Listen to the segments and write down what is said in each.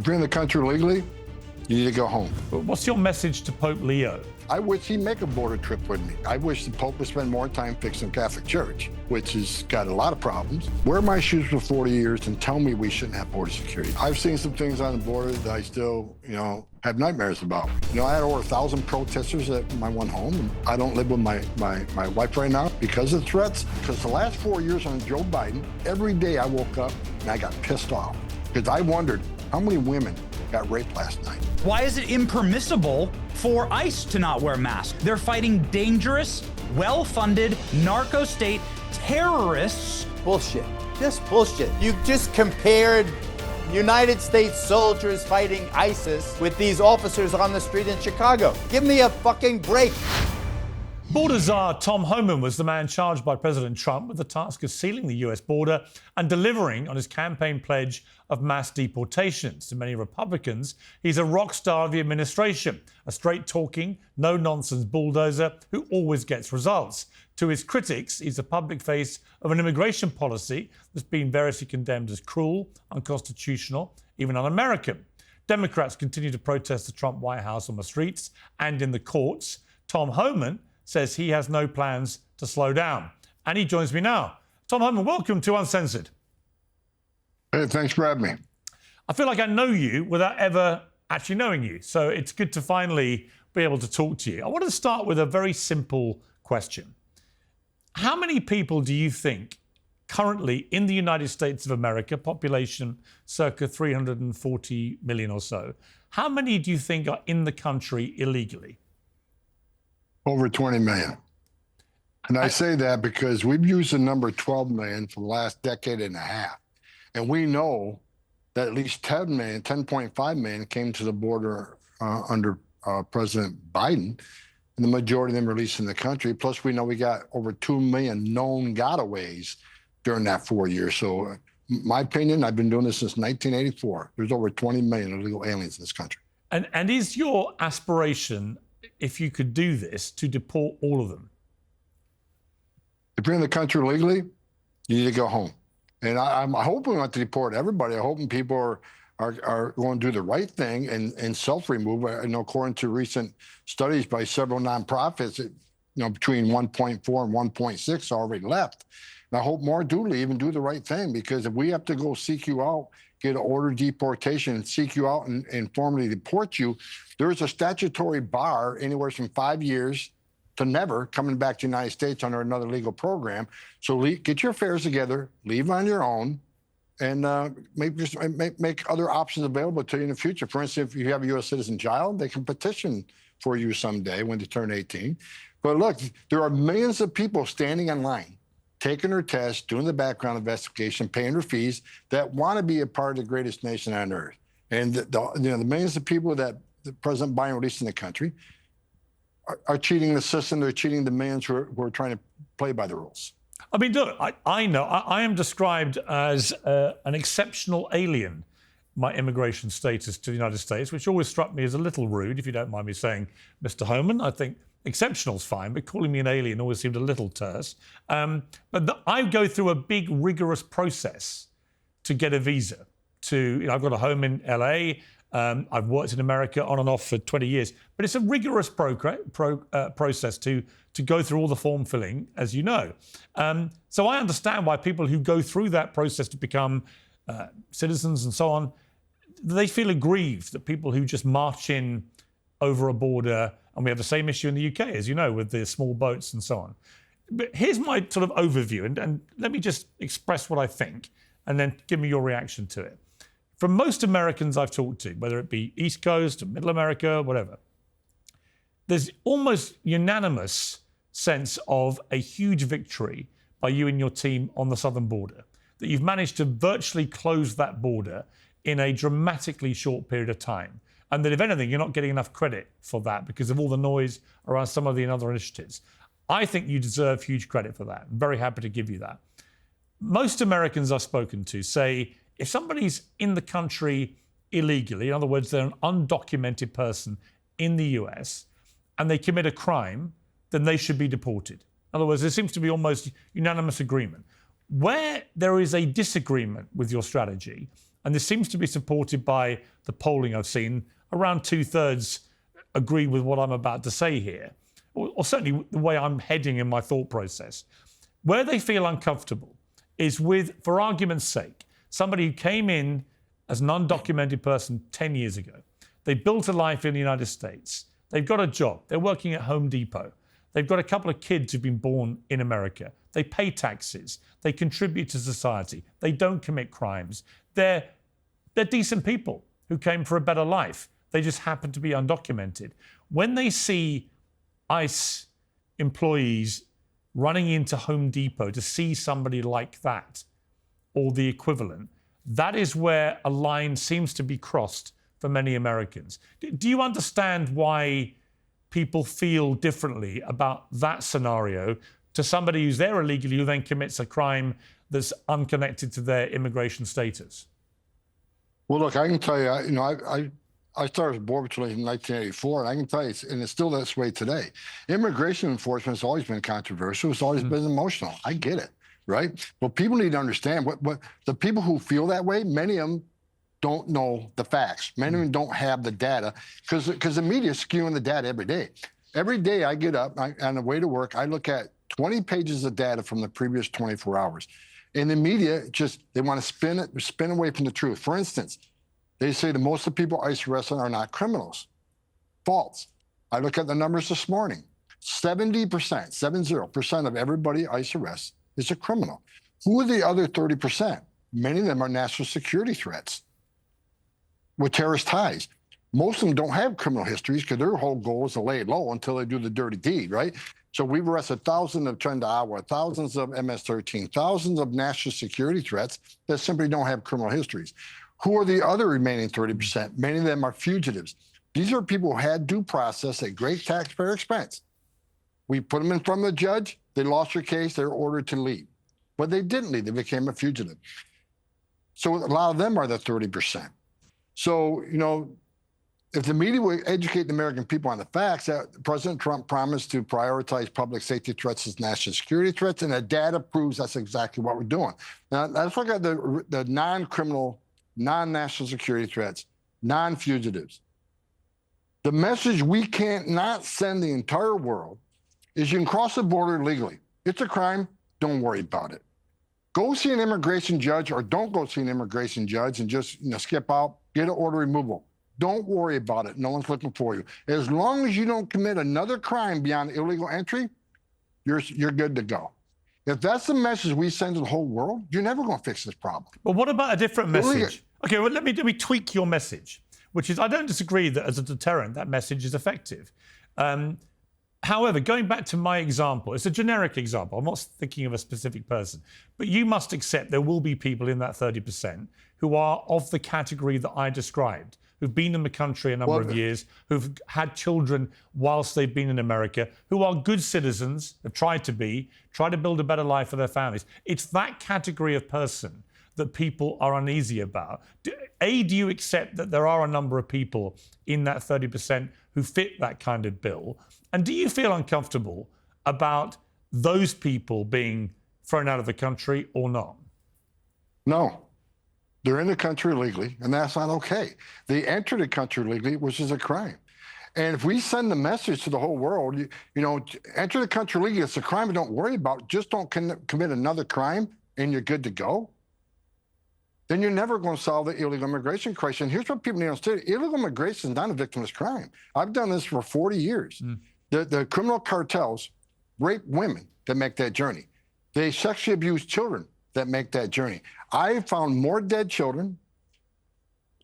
If you're in the country legally, you need to go home. What's your message to Pope Leo? I wish he'd make a border trip with me. I wish the Pope would spend more time fixing the Catholic Church, which has got a lot of problems. Wear my shoes for 40 years and tell me we shouldn't have border security. I've seen some things on the border that I still, have nightmares about. I had over 1,000 protesters at my one home. And I don't live with my wife right now because of threats. Because the last 4 years on Joe Biden, every day I woke up and I got pissed off. Because I wondered how many women got raped last night. Why is it impermissible for ICE to not wear masks? They're fighting dangerous, well-funded, narco-state terrorists. Bullshit. Just bullshit. You just compared United States soldiers fighting ISIS with these officers on the street in Chicago. Give me a fucking break. Border czar Tom Homan was the man charged by President Trump with the task of sealing the US border and delivering on his campaign pledge of mass deportations. To many Republicans, he's a rock star of the administration, a straight-talking, no-nonsense bulldozer who always gets results. To his critics, he's a public face of an immigration policy that's been variously condemned as cruel, unconstitutional, even un-American. Democrats continue to protest the Trump White House on the streets and in the courts. Tom Homan says he has no plans to slow down. And he joins me now. Tom Homan, welcome to Uncensored. Hey, thanks for having me. I feel like I know you without ever actually knowing you. So it's good to finally be able to talk to you. I want to start with a very simple question. How many people do you think currently in the United States of America, population circa 340 million or so, how many do you think are in the country illegally? Over 20 million. And I say that because we've used the number 12 million for the last decade and a half. And we know that at least 10 million, 10.5 million came to the border under President Biden, and the majority of them released in the country. Plus, we know we got over 2 million known gotaways during that 4 years. So, my opinion, I've been doing this since 1984. There's over 20 million illegal aliens in this country. And is your aspiration, if you could do this, to deport all of them? If you're in the country legally, you need to go home. And I'm hoping not to deport everybody. I'm hoping people are going to do the right thing and self-remove. I know according to recent studies by several nonprofits, between 1.4 and 1.6 already left. And I hope more do leave and do the right thing, because if we have to go seek you out, get an order of deportation and seek you out and formally deport you, there's a statutory bar anywhere from 5 years to never coming back to the United States under another legal program. So get your affairs together, leave on your own, and make other options available to you in the future. For instance, if you have a U.S. citizen child, they can petition for you someday when they turn 18. But look, there are millions of people standing in line, taking their tests, doing the background investigation, paying their fees, that want to be a part of the greatest nation on earth. And the millions of people that President Biden released in the country are cheating the system. They're cheating the millions who are trying to play by the rules. I mean, look, I know I am described as an exceptional alien, my immigration status to the United States, which always struck me as a little rude, if you don't mind me saying, Mr. Homan. I think exceptional's fine, but calling me an alien always seemed a little terse. But I go through a big, rigorous process to get a visa. I've got a home in LA. I've worked in America on and off for 20 years, but it's a rigorous process to go through all the form filling, as you know. So I understand why people who go through that process to become citizens and so on, they feel aggrieved that people who just march in over a border, and we have the same issue in the UK, as you know, with the small boats and so on. But here's my sort of overview, and let me just express what I think, and then give me your reaction to it. From most Americans I've talked to, whether it be East Coast or Middle America, whatever, there's almost unanimous sense of a huge victory by you and your team on the southern border, that you've managed to virtually close that border in a dramatically short period of time. And that if anything, you're not getting enough credit for that because of all the noise around some of the other initiatives. I think you deserve huge credit for that. I'm very happy to give you that. Most Americans I've spoken to say, if somebody's in the country illegally, in other words, they're an undocumented person in the US, and they commit a crime, then they should be deported. In other words, there seems to be almost unanimous agreement. Where there is a disagreement with your strategy, and this seems to be supported by the polling I've seen, around 2/3 agree with what I'm about to say here, or certainly the way I'm heading in my thought process. Where they feel uncomfortable is with, for argument's sake, somebody who came in as an undocumented person 10 years ago. They built a life in the United States. They've got a job. They're working at Home Depot. They've got a couple of kids who've been born in America. They pay taxes. They contribute to society. They don't commit crimes. They're decent people who came for a better life. They just happen to be undocumented. When they see ICE employees running into Home Depot to see somebody like that, or the equivalent, that is where a line seems to be crossed for many Americans. Do you understand why people feel differently about that scenario to somebody who's there illegally who then commits a crime that's unconnected to their immigration status? Well, look, I can tell you, I started as Border Patrol in 1984, and I can tell you, and it's still this way today. Immigration enforcement has always been controversial. It's always been emotional. I get it, right? But people need to understand what the people who feel that way, many of them don't know the facts. Many of them don't have the data because the media is skewing the data every day. Every day I get up on the way to work, I look at 20 pages of data from the previous 24 hours. And the media they want to spin away from the truth. For instance, they say that most of the people ICE arrested are not criminals. False. I look at the numbers this morning. 70% of everybody ICE arrests is a criminal. Who are the other 30%? Many of them are national security threats with terrorist ties. Most of them don't have criminal histories because their whole goal is to lay it low until they do the dirty deed, right? So we've arrested thousands of Trendawa, thousands of MS-13, thousands of national security threats that simply don't have criminal histories. Who are the other remaining 30%? Many of them are fugitives. These are people who had due process at great taxpayer expense. We put them in front of the judge, they lost their case, they were ordered to leave. But they didn't leave, they became a fugitive. So a lot of them are the 30%. So, if the media would educate the American people on the facts, that President Trump promised to prioritize public safety threats as national security threats, and the data proves that's exactly what we're doing. Now, let's look at the non-criminal, non-national security threats, non-fugitives. The message we can't not send the entire world is you can cross the border legally. It's a crime, don't worry about it. Go see an immigration judge or don't go see an immigration judge and just skip out, get an order removal. Don't worry about it. No one's looking for you. As long as you don't commit another crime beyond illegal entry, you're good to go. If that's the message we send to the whole world, you're never going to fix this problem. But what about a different message? Okay, well, let me tweak your message, which is I don't disagree that as a deterrent, that message is effective. However, going back to my example, it's a generic example. I'm not thinking of a specific person, but you must accept there will be people in that 30% who are of the category that I described, who've been in the country a number of years, who've had children whilst they've been in America, who are good citizens, have tried to build a better life for their families. It's that category of person that people are uneasy about. Do you accept that there are a number of people in that 30% who fit that kind of bill? And do you feel uncomfortable about those people being thrown out of the country or not? No. They're in the country legally, and that's not okay. They entered the country legally, which is a crime. And if we send the message to the whole world, enter the country legally, it's a crime, and don't worry about it. Just don't commit another crime, and you're good to go. Then you're never going to solve the illegal immigration crisis. And here's what people need to understand. Illegal immigration is not a victimless crime. I've done this for 40 years. The criminal cartels rape women that make that journey. They sexually abuse children that make that journey. I found more dead children,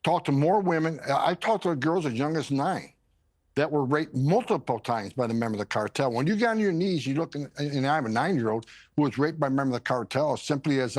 talked to more women. I talked to girls as young as 9 that were raped multiple times by the member of the cartel. When you get on your knees, you look, and I have a 9-year-old who was raped by a member of the cartel simply as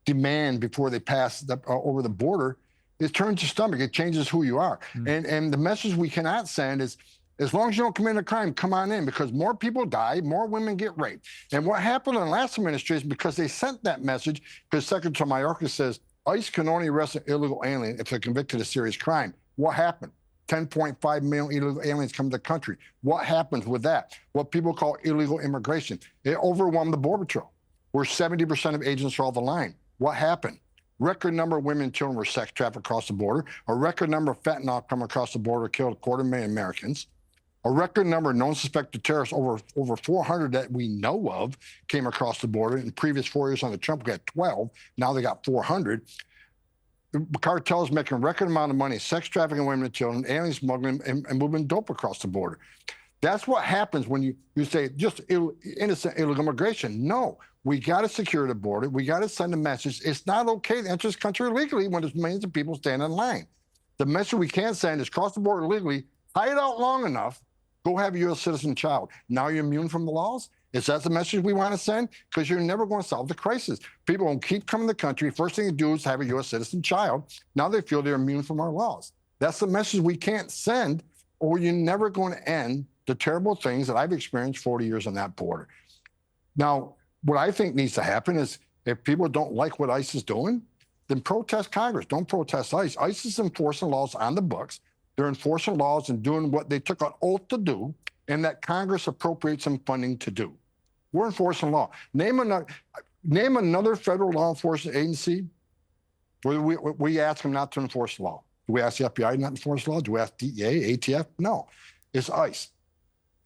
demand before they pass over the border. It turns your stomach. It changes who you are. And the message we cannot send is, as long as you don't commit a crime, come on in, because more people die, more women get raped. And what happened in the last administration, because they sent that message, because Secretary Mayorkas says ICE can only arrest an illegal alien if they're convicted of serious crime. What happened? 10.5 million illegal aliens come to the country. What happens with that? What people call illegal immigration. It overwhelmed the Border Patrol, where 70% of agents are off the line. What happened? Record number of women and children were sex trafficked across the border. A record number of fentanyl come across the border, killed 250,000 Americans. A record number of known suspected terrorists, over 400 that we know of, came across the border. In the previous 4 years under Trump, we had 12. Now they got 400. The cartels making a record amount of money, sex trafficking women and children, alien smuggling, and moving dope across the border. That's what happens when you say just innocent illegal immigration. No, we got to secure the border. We got to send a message. It's not okay to enter this country illegally when there's millions of people standing in line. The message we can't send is cross the border illegally, hide out long enough, go have a U.S. citizen child. Now you're immune from the laws? Is that the message we want to send? Because you're never going to solve the crisis. People will keep coming to the country. First thing you do is have a U.S. citizen child. Now they feel they're immune from our laws. That's the message we can't send, or you're never going to end the terrible things that I've experienced 40 years on that border. Now, what I think needs to happen is if people don't like what ICE is doing, then protest Congress. Don't protest ICE. ICE is enforcing laws on the books. They're enforcing laws and doing what they took an oath to do, and that Congress appropriates some funding to do. We're enforcing law. Name another federal law enforcement agency where we ask them not to enforce the law. Do we ask the FBI not to enforce the law? Do we ask DEA, ATF? No, it's ICE.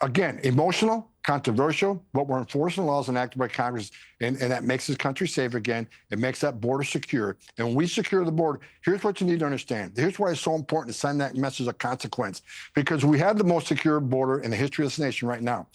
Again, emotional, controversial, but we're enforcing laws enacted by Congress, and that makes this country safe again. It makes that border secure. And when we secure the border, here's what you need to understand. Here's why it's so important to send that message of consequence, because we have the most secure border in the history of this nation right now.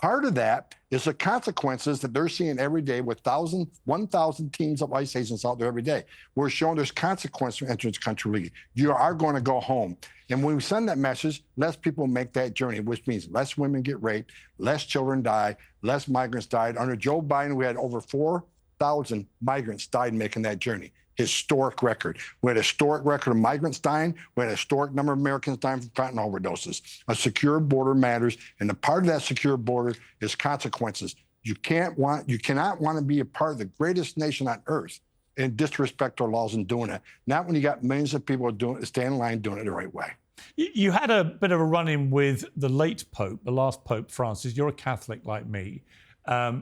Part of that is the consequences that they're seeing every day with 1,000 teams of ICE agents out there every day. We're showing there's consequences for entering this country legally. You are going to go home. And when we send that message, less people make that journey, which means less women get raped, less children die, less migrants died. Under Joe Biden, we had over 4,000 migrants died making that journey. Historic record. We had a historic record of migrants dying. We had a historic number of Americans dying from fentanyl overdoses. A secure border matters, and a part of that secure border is consequences. You cannot want to be a part of the greatest nation on earth and disrespect our laws in doing it. Not when you got millions of people staying in line doing it the right way. You had a bit of a run-in with the late Pope, the last Pope Francis. You're a Catholic like me.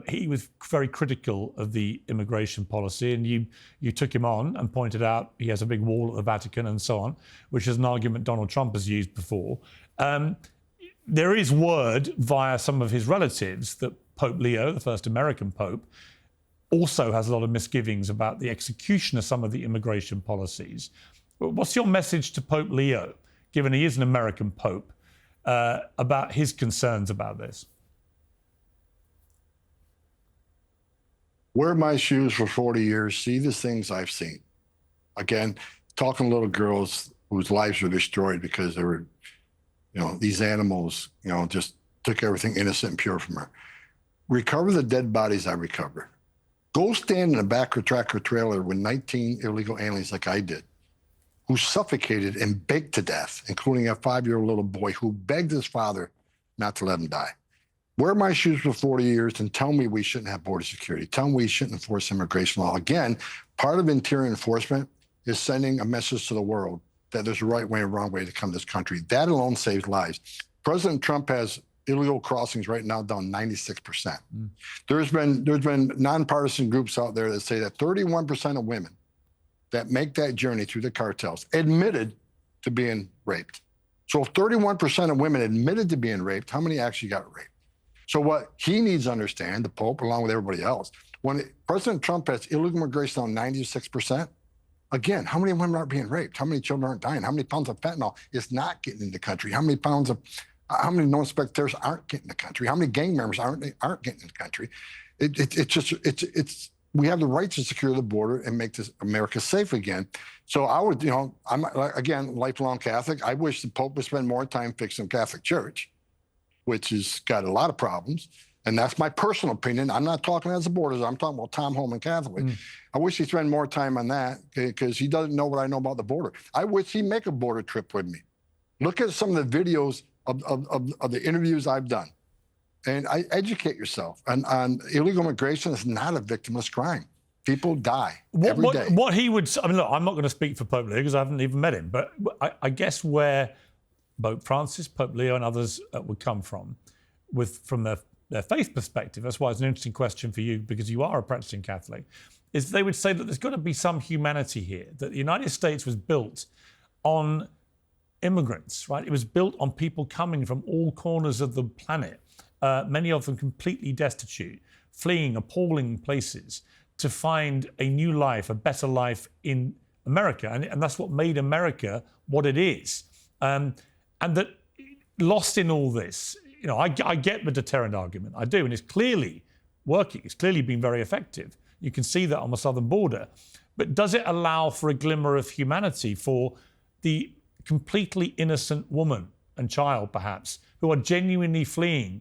He was very critical of the immigration policy, and you took him on and pointed out he has a big wall at the Vatican and so on, which is an argument Donald Trump has used before. There is word via some of his relatives that Pope Leo, the first American Pope, also has a lot of misgivings about the execution of some of the immigration policies. What's your message to Pope Leo, given he is an American Pope, about his concerns about this? Wear my shoes for 40 years, see the things I've seen. Again, talking to little girls whose lives were destroyed because they were, these animals, just took everything innocent and pure from her. Recover the dead bodies I recovered. Go stand in the back of a tractor trailer with 19 illegal aliens like I did, who suffocated and begged to death, including a 5-year-old little boy who begged his father not to let him die. Wear my shoes for 40 years and tell me we shouldn't have border security. Tell me we shouldn't enforce immigration law. Again, part of interior enforcement is sending a message to the world that there's a right way and a wrong way to come to this country. That alone saves lives. President Trump has illegal crossings right now down 96%. There's been nonpartisan groups out there that say that 31% of women that make that journey through the cartels admitted to being raped. So if 31% of women admitted to being raped, how many actually got raped? So what he needs to understand, the Pope, along with everybody else, when President Trump has illegal immigration on 96%, again, how many women aren't being raped? How many children aren't dying? How many pounds of fentanyl is not getting in the country? How many known suspected terrorists aren't getting in the country? How many gang members aren't getting in the country? We have the right to secure the border and make this America safe again. So I would, I'm again lifelong Catholic. I wish the Pope would spend more time fixing the Catholic Church, which has got a lot of problems. And that's my personal opinion. I'm not talking as a border. I'm talking about Tom Homan Catholic. I wish he'd spend more time on that because he doesn't know what I know about the border. I wish he'd make a border trip with me. Look at some of the videos of the interviews I've done. And I educate yourself. And on illegal immigration is not a victimless crime. People die every day. What he would, I mean, look, I'm not going to speak for Pope Leo because I haven't even met him, but I guess where Pope Francis, Pope Leo and others would come from their faith perspective. That's why it's an interesting question for you, because you are a practicing Catholic. is they would say that there's got to be some humanity here, that the United States was built on immigrants, right? It was built on people coming from all corners of the planet, many of them completely destitute, fleeing appalling places to find a new life, a better life in America. And that's what made America what it is. And that lost in all this, you know, I get the deterrent argument, I do, and it's clearly working. It's clearly been very effective. You can see that on the southern border. But does it allow for a glimmer of humanity for the completely innocent woman and child, perhaps, who are genuinely fleeing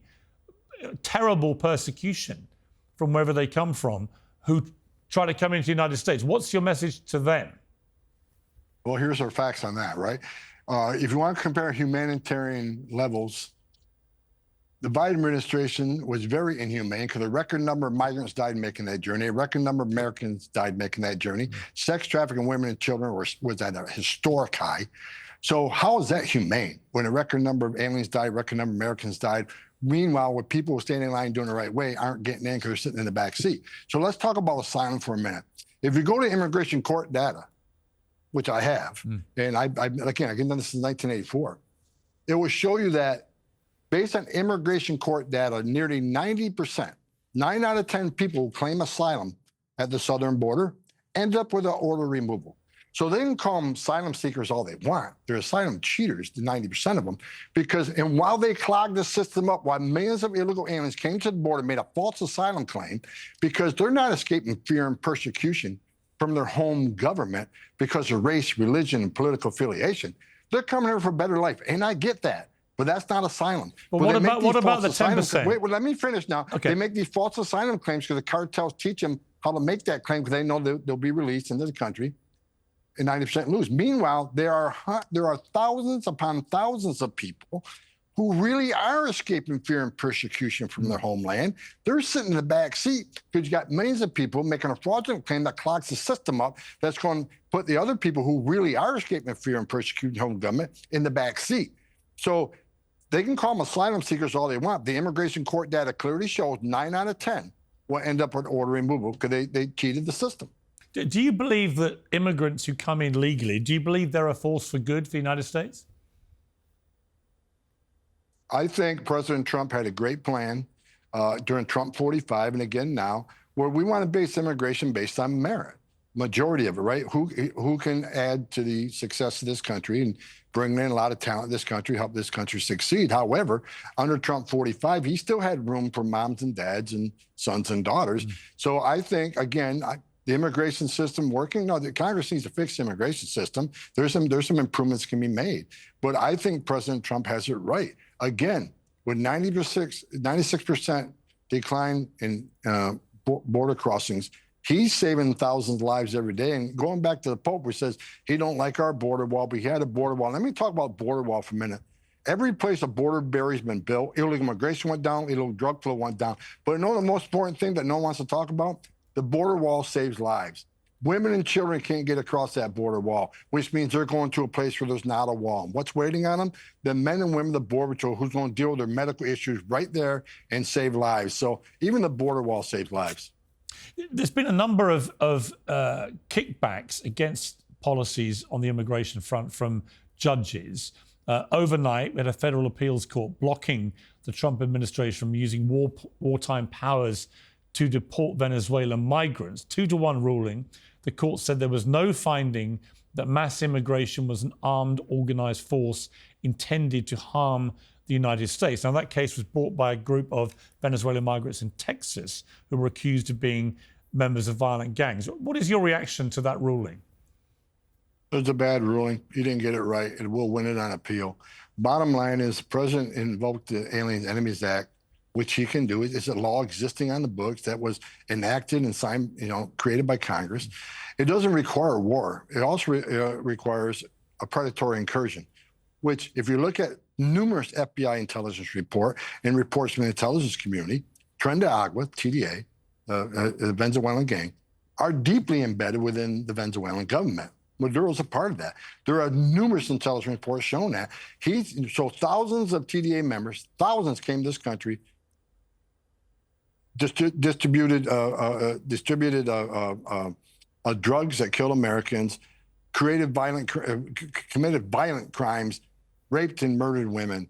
terrible persecution from wherever they come from, who try to come into the United States? What's your message to them? Well, here's our facts on that, right? If you want to compare humanitarian levels, the Biden administration was very inhumane because a record number of migrants died making that journey. A record number of Americans died making that journey. Sex trafficking women and children was at a historic high. So how is that humane when a record number of aliens died, a record number of Americans died? Meanwhile, when people standing in line doing the right way aren't getting in because they're sitting in the back seat. So let's talk about asylum for a minute. If you go to immigration court data, which I have, and I've done this since 1984, it will show you that based on immigration court data, nearly 90%, 9 out of 10 people who claim asylum at the southern border end up with an order removal. So they can call them asylum seekers all they want. They're asylum cheaters, the 90% of them, and while they clog the system up, while millions of illegal aliens came to the border, made a false asylum claim, because they're not escaping fear and persecution from their home government because of race, religion, and political affiliation. They're coming here for a better life, and I get that. But that's not asylum. Well, what about the 10%? Wait, well, let me finish now. Okay. They make these false asylum claims because the cartels teach them how to make that claim because they know they'll be released into the country, and 90% lose. Meanwhile, there are thousands upon thousands of people who really are escaping fear and persecution from their homeland. They're sitting in the back seat because you got millions of people making a fraudulent claim that clogs the system up, that's going to put the other people who really are escaping fear and persecution home government in the back seat. So they can call them asylum seekers all they want. The immigration court data clearly shows 9 out of 10 will end up with order removal because they cheated the system. Do you believe that immigrants who come in legally, do you believe they're a force for good for the United States? I think President Trump had a great plan during Trump 45 and again now, where we want to base immigration based on merit. Majority of it, right? Who can add to the success of this country and bring in a lot of talent in this country, help this country succeed. However, under Trump 45, he still had room for moms and dads and sons and daughters. So I think, again, the immigration system working? No, the Congress needs to fix the immigration system. There's some improvements can be made. But I think President Trump has it right. Again, with 96% decline in border crossings, he's saving thousands of lives every day. And going back to the Pope, who says he don't like our border wall, but he had a border wall. Let me talk about border wall for a minute. Every place a border barrier's been built, illegal immigration went down, illegal drug flow went down. But you know the most important thing that no one wants to talk about? The border wall saves lives. Women and children can't get across that border wall, which means they're going to a place where there's not a wall. What's waiting on them? The men and women of the Border Patrol who's going to deal with their medical issues right there and save lives. So even the border wall saves lives. There's been a number of kickbacks against policies on the immigration front from judges. Overnight, we had a federal appeals court blocking the Trump administration from using wartime powers to deport Venezuelan migrants. 2-1 ruling. The court said there was no finding that mass immigration was an armed, organized force intended to harm the United States. Now, that case was brought by a group of Venezuelan migrants in Texas who were accused of being members of violent gangs. What is your reaction to that ruling? It's a bad ruling. You didn't get it right. It will win it on appeal. Bottom line is the president invoked the Alien Enemies Act, which he can do. It's a law existing on the books that was enacted and signed, created by Congress. It doesn't require war. It also requires a predatory incursion, which if you look at numerous FBI intelligence report and reports from the intelligence community, Tren de Agua, TDA, the Venezuelan gang, are deeply embedded within the Venezuelan government. Maduro's a part of that. There are numerous intelligence reports showing that. So thousands of TDA members, thousands came to this country distributed drugs that killed Americans, committed violent crimes, raped and murdered women.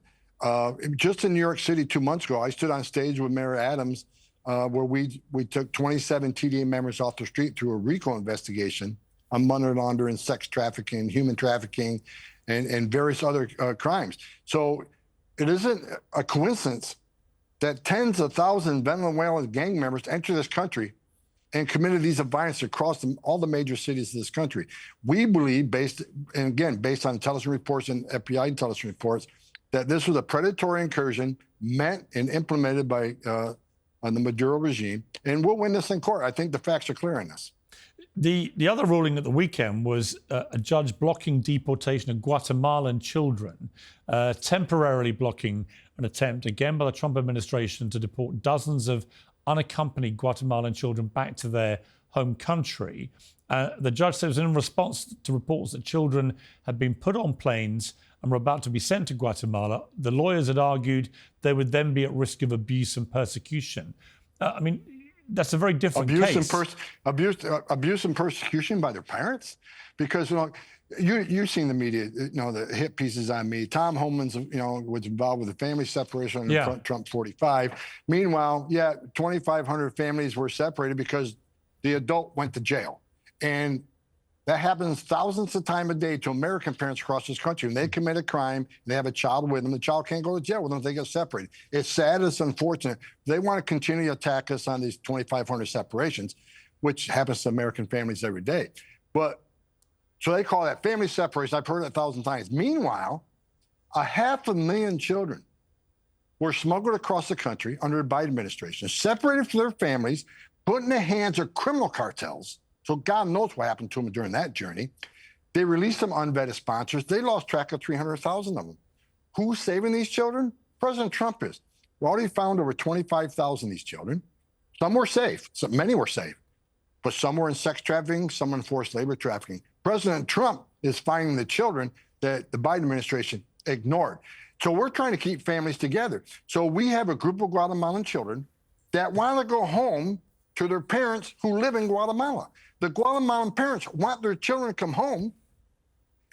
Just in New York City 2 months ago, I stood on stage with Mayor Adams, where we took 27 TDA members off the street through a RICO investigation on money laundering, sex trafficking, human trafficking, and various other crimes. So it isn't a coincidence that tens of thousands of Venezuelan gang members enter this country and committed these violence across all the major cities of this country. We believe, based on intelligence reports and FBI intelligence reports, that this was a predatory incursion meant and implemented by the Maduro regime, and we'll win this in court. I think the facts are clear on this. The other ruling at the weekend was a judge blocking deportation of Guatemalan children, temporarily blocking an attempt, again by the Trump administration, to deport dozens of unaccompanied Guatemalan children back to their home country. The judge said it was in response to reports that children had been put on planes and were about to be sent to Guatemala. The lawyers had argued they would then be at risk of abuse and persecution. I mean, that's a very different case. Abuse and persecution by their parents? Because, you've seen the media, the hit pieces on me. Tom Homan's, was involved with the family separation under Trump 45. Meanwhile, 2,500 families were separated because the adult went to jail. And that happens thousands of times a day to American parents across this country. When they commit a crime, they have a child with them, the child can't go to jail with them if they get separated. It's sad, it's unfortunate. They want to continue to attack us on these 2,500 separations, which happens to American families every day. So they call that family separation. I've heard it 1,000 times. Meanwhile, 500,000 children were smuggled across the country under the Biden administration, separated from their families, put in the hands of criminal cartels. So God knows what happened to them during that journey. They released some unvetted sponsors. They lost track of 300,000 of them. Who's saving these children? President Trump is. We already found over 25,000 of these children. Some were safe. Many were safe. But some were in sex trafficking, some in forced labor trafficking. President Trump is finding the children that the Biden administration ignored. So we're trying to keep families together. So we have a group of Guatemalan children that want to go home to their parents who live in Guatemala. The Guatemalan parents want their children to come home,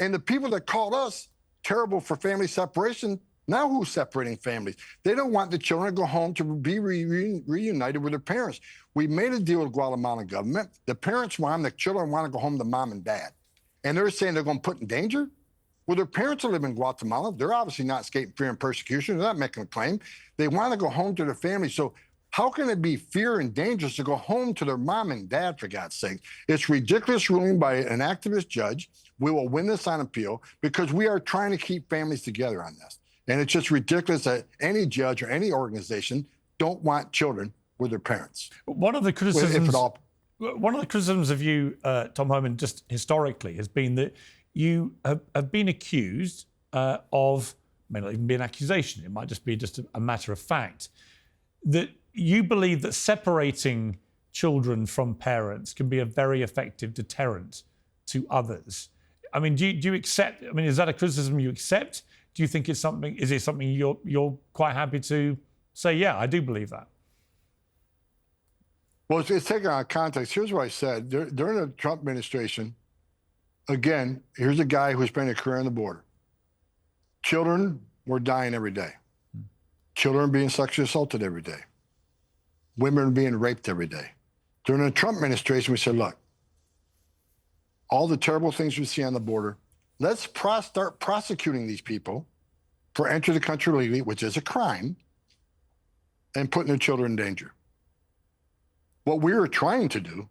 and the people that called us terrible for family separation, now who's separating families? They don't want the children to go home to be reunited with their parents. We made a deal with the Guatemalan government. The parents want them, the children want to go home to mom and dad. And they're saying they're going to put in danger? Well, their parents live in Guatemala. They're obviously not escaping fear and persecution. They're not making a claim. They want to go home to their family. So how can it be fear and dangerous to go home to their mom and dad, for God's sake? It's ridiculous ruling by an activist judge. We will win this on appeal because we are trying to keep families together on this. And it's just ridiculous that any judge or any organization don't want children with their parents. One of the criticisms of you, Tom Homan, just historically, has been that you have been accused of, may not even be an accusation, it might just be a matter of fact, that you believe that separating children from parents can be a very effective deterrent to others. I mean, do you accept? I mean, is that a criticism you accept? Do you think it's something? Is it something you're quite happy to say? Yeah, I do believe that. Well, it's taken out of context. Here's what I said during the Trump administration. Again, here's a guy who spent a career on the border. Children were dying every day. Children being sexually assaulted every day. Women being raped every day. During the Trump administration, we said, look, all the terrible things we see on the border, let's start prosecuting these people for entering the country illegally, which is a crime, and putting their children in danger. What we were trying to do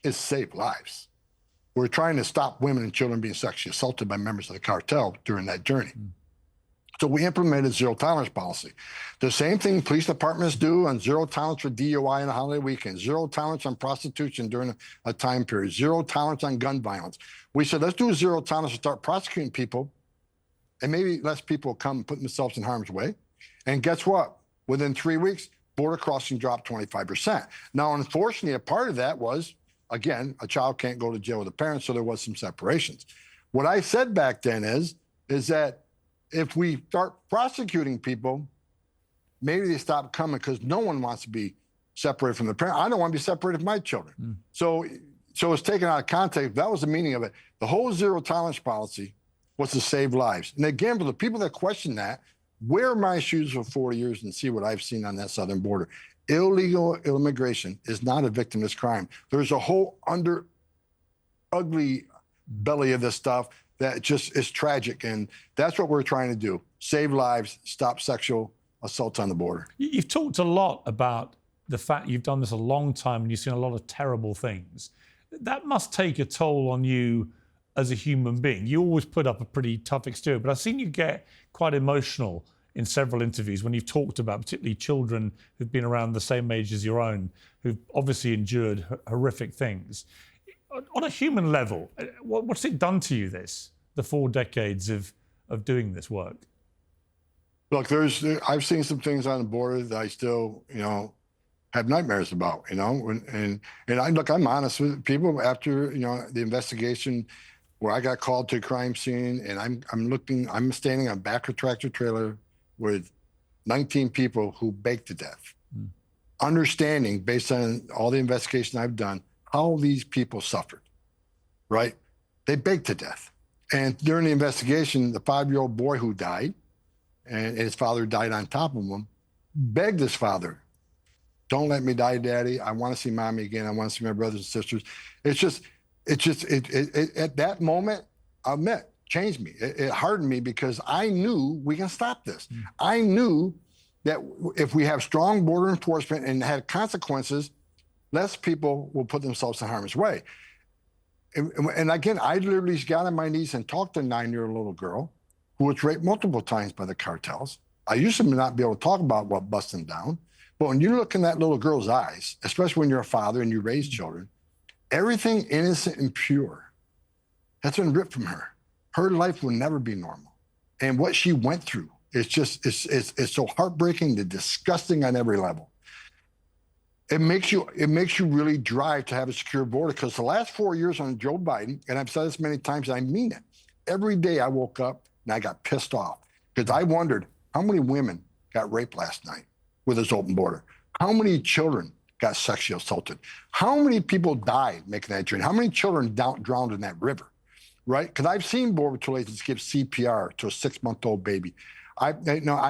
is save lives. We're trying to stop women and children being sexually assaulted by members of the cartel during that journey. So we implemented zero tolerance policy. The same thing police departments do on zero tolerance for DUI on a holiday weekend, zero tolerance on prostitution during a time period, zero tolerance on gun violence. We said, let's do zero tolerance and start prosecuting people, and maybe less people come and put themselves in harm's way. And guess what? Within 3 weeks, border crossing dropped 25%. Now, unfortunately, a part of that was, again, a child can't go to jail with a parent, so there was some separations. What I said back then is that if we start prosecuting people, maybe they stop coming because no one wants to be separated from the parent. I don't want to be separated from my children. So it's taken out of context. That was the meaning of it. The whole zero tolerance policy was to save lives. And again, for the people that question that, wear my shoes for 40 years and see what I've seen on that southern border. Illegal immigration is not a victimless crime. There's a whole ugly belly of this stuff that just is tragic. And that's what we're trying to do. Save lives, stop sexual assaults on the border. You've talked a lot about the fact you've done this a long time and you've seen a lot of terrible things. That must take a toll on you as a human being. You always put up a pretty tough exterior, but I've seen you get quite emotional in several interviews when you've talked about particularly children who've been around the same age as your own, who've obviously endured horrific things. On a human level, what's it done to you, the 4 decades of doing this work? Look, I've seen some things on the border that I still, have nightmares about, and I'm honest with people after, the investigation where I got called to a crime scene and I'm standing on back of a tractor trailer with 19 people who baked to death, understanding based on all the investigation I've done, how these people suffered, right? They baked to death. And during the investigation, the 5-year-old boy who died, and his father died on top of him, begged his father, "Don't let me die, Daddy. I want to see Mommy again. I want to see my brothers and sisters." It at that moment, I admit, changed me. It hardened me because I knew we can stop this. I knew that if we have strong border enforcement and had consequences, less people will put themselves in harm's way. And again, I literally got on my knees and talked to a 9-year-old little girl who was raped multiple times by the cartels. I used to not be able to talk about what busting down, but when you look in that little girl's eyes, especially when you're a father and you raise children, everything innocent and pure, that's been ripped from her. Her life will never be normal. And what she went through, it's so heartbreaking and disgusting on every level. It makes you really drive to have a secure border, because the last 4 years on Joe Biden, and I've said this many times, and I mean it, every day I woke up and I got pissed off because I wondered how many women got raped last night with this open border. How many children got sexually assaulted? How many people died making that journey? How many children drowned in that river, right? Because I've seen Border Patrol agents give CPR to a 6-month-old baby. I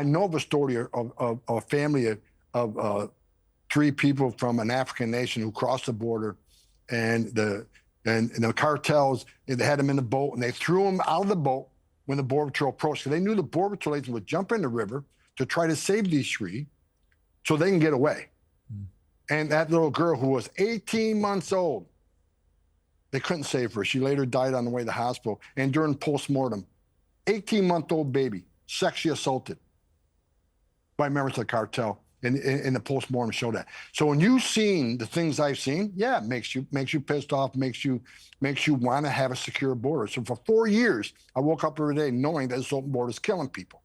know of a story of a family of 3 people from an African nation who crossed the border, and the cartels, they had them in the boat and they threw them out of the boat when the Border Patrol approached, because they knew the Border Patrol agents would jump in the river to try to save these 3 so they can get away. And that little girl, who was 18 months old, they couldn't save her. She later died on the way to the hospital. And during postmortem, 18-month-old baby sexually assaulted by members of the cartel. And the postmortem showed that. So when you've seen the things I've seen, yeah, it makes you pissed off, makes you want to have a secure border. So for 4 years, I woke up every day knowing that this open border is killing people.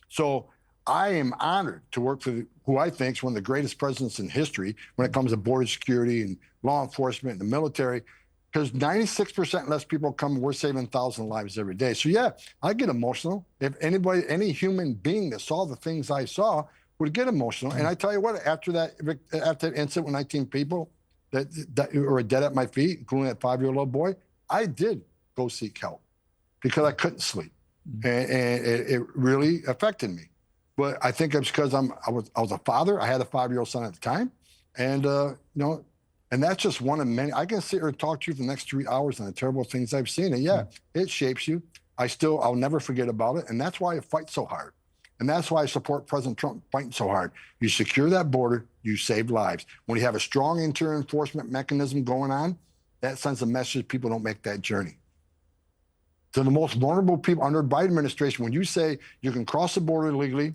So I am honored to work for who I think is one of the greatest presidents in history when it comes to border security and law enforcement and the military, because 96% less people come, and we're saving 1,000 lives every day. So yeah, I get emotional. If any human being that saw the things I saw would get emotional. And I tell you what, after that incident with 19 people that were dead at my feet, including that 5-year-old boy, I did go seek help because I couldn't sleep. And it really affected me. But I think it's because I was a father. I had a 5-year-old son at the time. And, and that's just one of many. I can sit here and talk to you for the next 3 hours on the terrible things I've seen. And yeah, it shapes you. I'll never forget about it. And that's why I fight so hard. And that's why I support President Trump fighting so hard. You secure that border, you save lives. When you have a strong interior enforcement mechanism going on, that sends a message people don't make that journey. To the most vulnerable people under the Biden administration, when you say you can cross the border legally,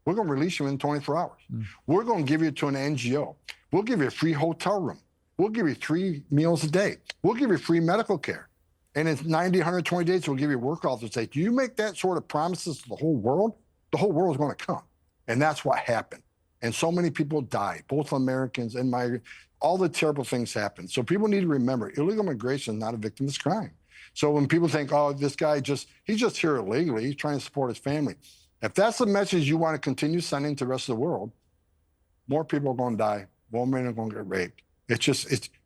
we're going to release you in 24 hours. We're going to give you to an NGO. We'll give you a free hotel room. We'll give you 3 meals a day. We'll give you free medical care. And in 90, 120 days, we'll give you work authorization. Do you make that sort of promises to the whole world is going to come. And that's what happened. And so many people died, both Americans and migrants. All the terrible things happened. So people need to remember, illegal immigration is not a victimless crime. So when people think, oh, this guy he's just here illegally, he's trying to support his family. If that's the message you want to continue sending to the rest of the world, more people are going to die. More men are going to get raped.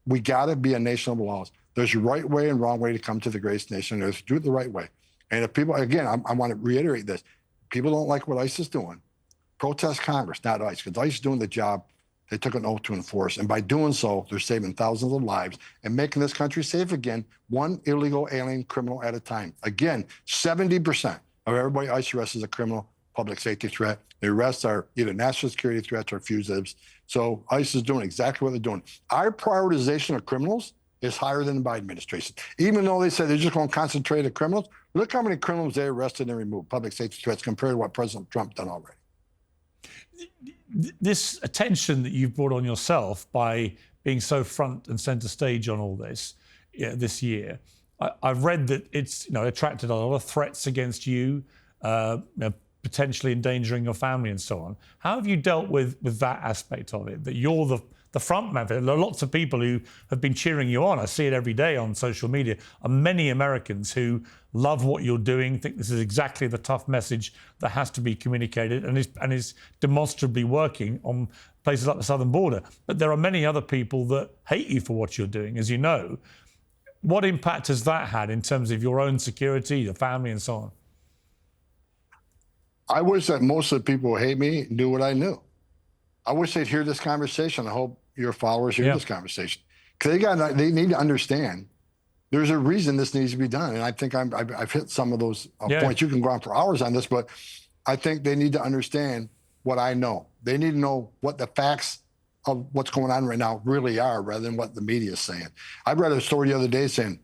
We got to be a nation of laws. There's a right way and wrong way to come to the greatest nation on earth. Do it the right way. And if people, again, I want to reiterate this. People don't like what ICE is doing. Protest Congress, not ICE, because ICE is doing the job they took an oath to enforce. And by doing so, they're saving thousands of lives and making this country safe again, one illegal alien criminal at a time. Again, 70% of everybody ICE arrests is a criminal public safety threat. The arrests are either national security threats or fugitives. So ICE is doing exactly what they're doing. Our prioritization of criminals is higher than the Biden administration. Even though they said they're just going to concentrate on criminals, look how many criminals they arrested and removed, public safety threats, compared to what President Trump done already. This attention that you've brought on yourself by being so front and center stage on all this this year, I've read that it's attracted a lot of threats against you, potentially endangering your family and so on. How have you dealt with that aspect of it, that you're the front man? There are lots of people who have been cheering you on. I see it every day on social media. And many Americans who love what you're doing, think this is exactly the tough message that has to be communicated and is demonstrably working on places like the southern border. But there are many other people that hate you for what you're doing, as you know. What impact has that had in terms of your own security, your family, and so on? I wish that most of the people who hate me knew what I knew. I wish they'd hear this conversation. I hope your followers hear this conversation. Because they need to understand there's a reason this needs to be done. And I think I've hit some of those points. You can go on for hours on this, but I think they need to understand what I know. They need to know what the facts of what's going on right now really are, rather than what the media is saying. I read a story the other day saying,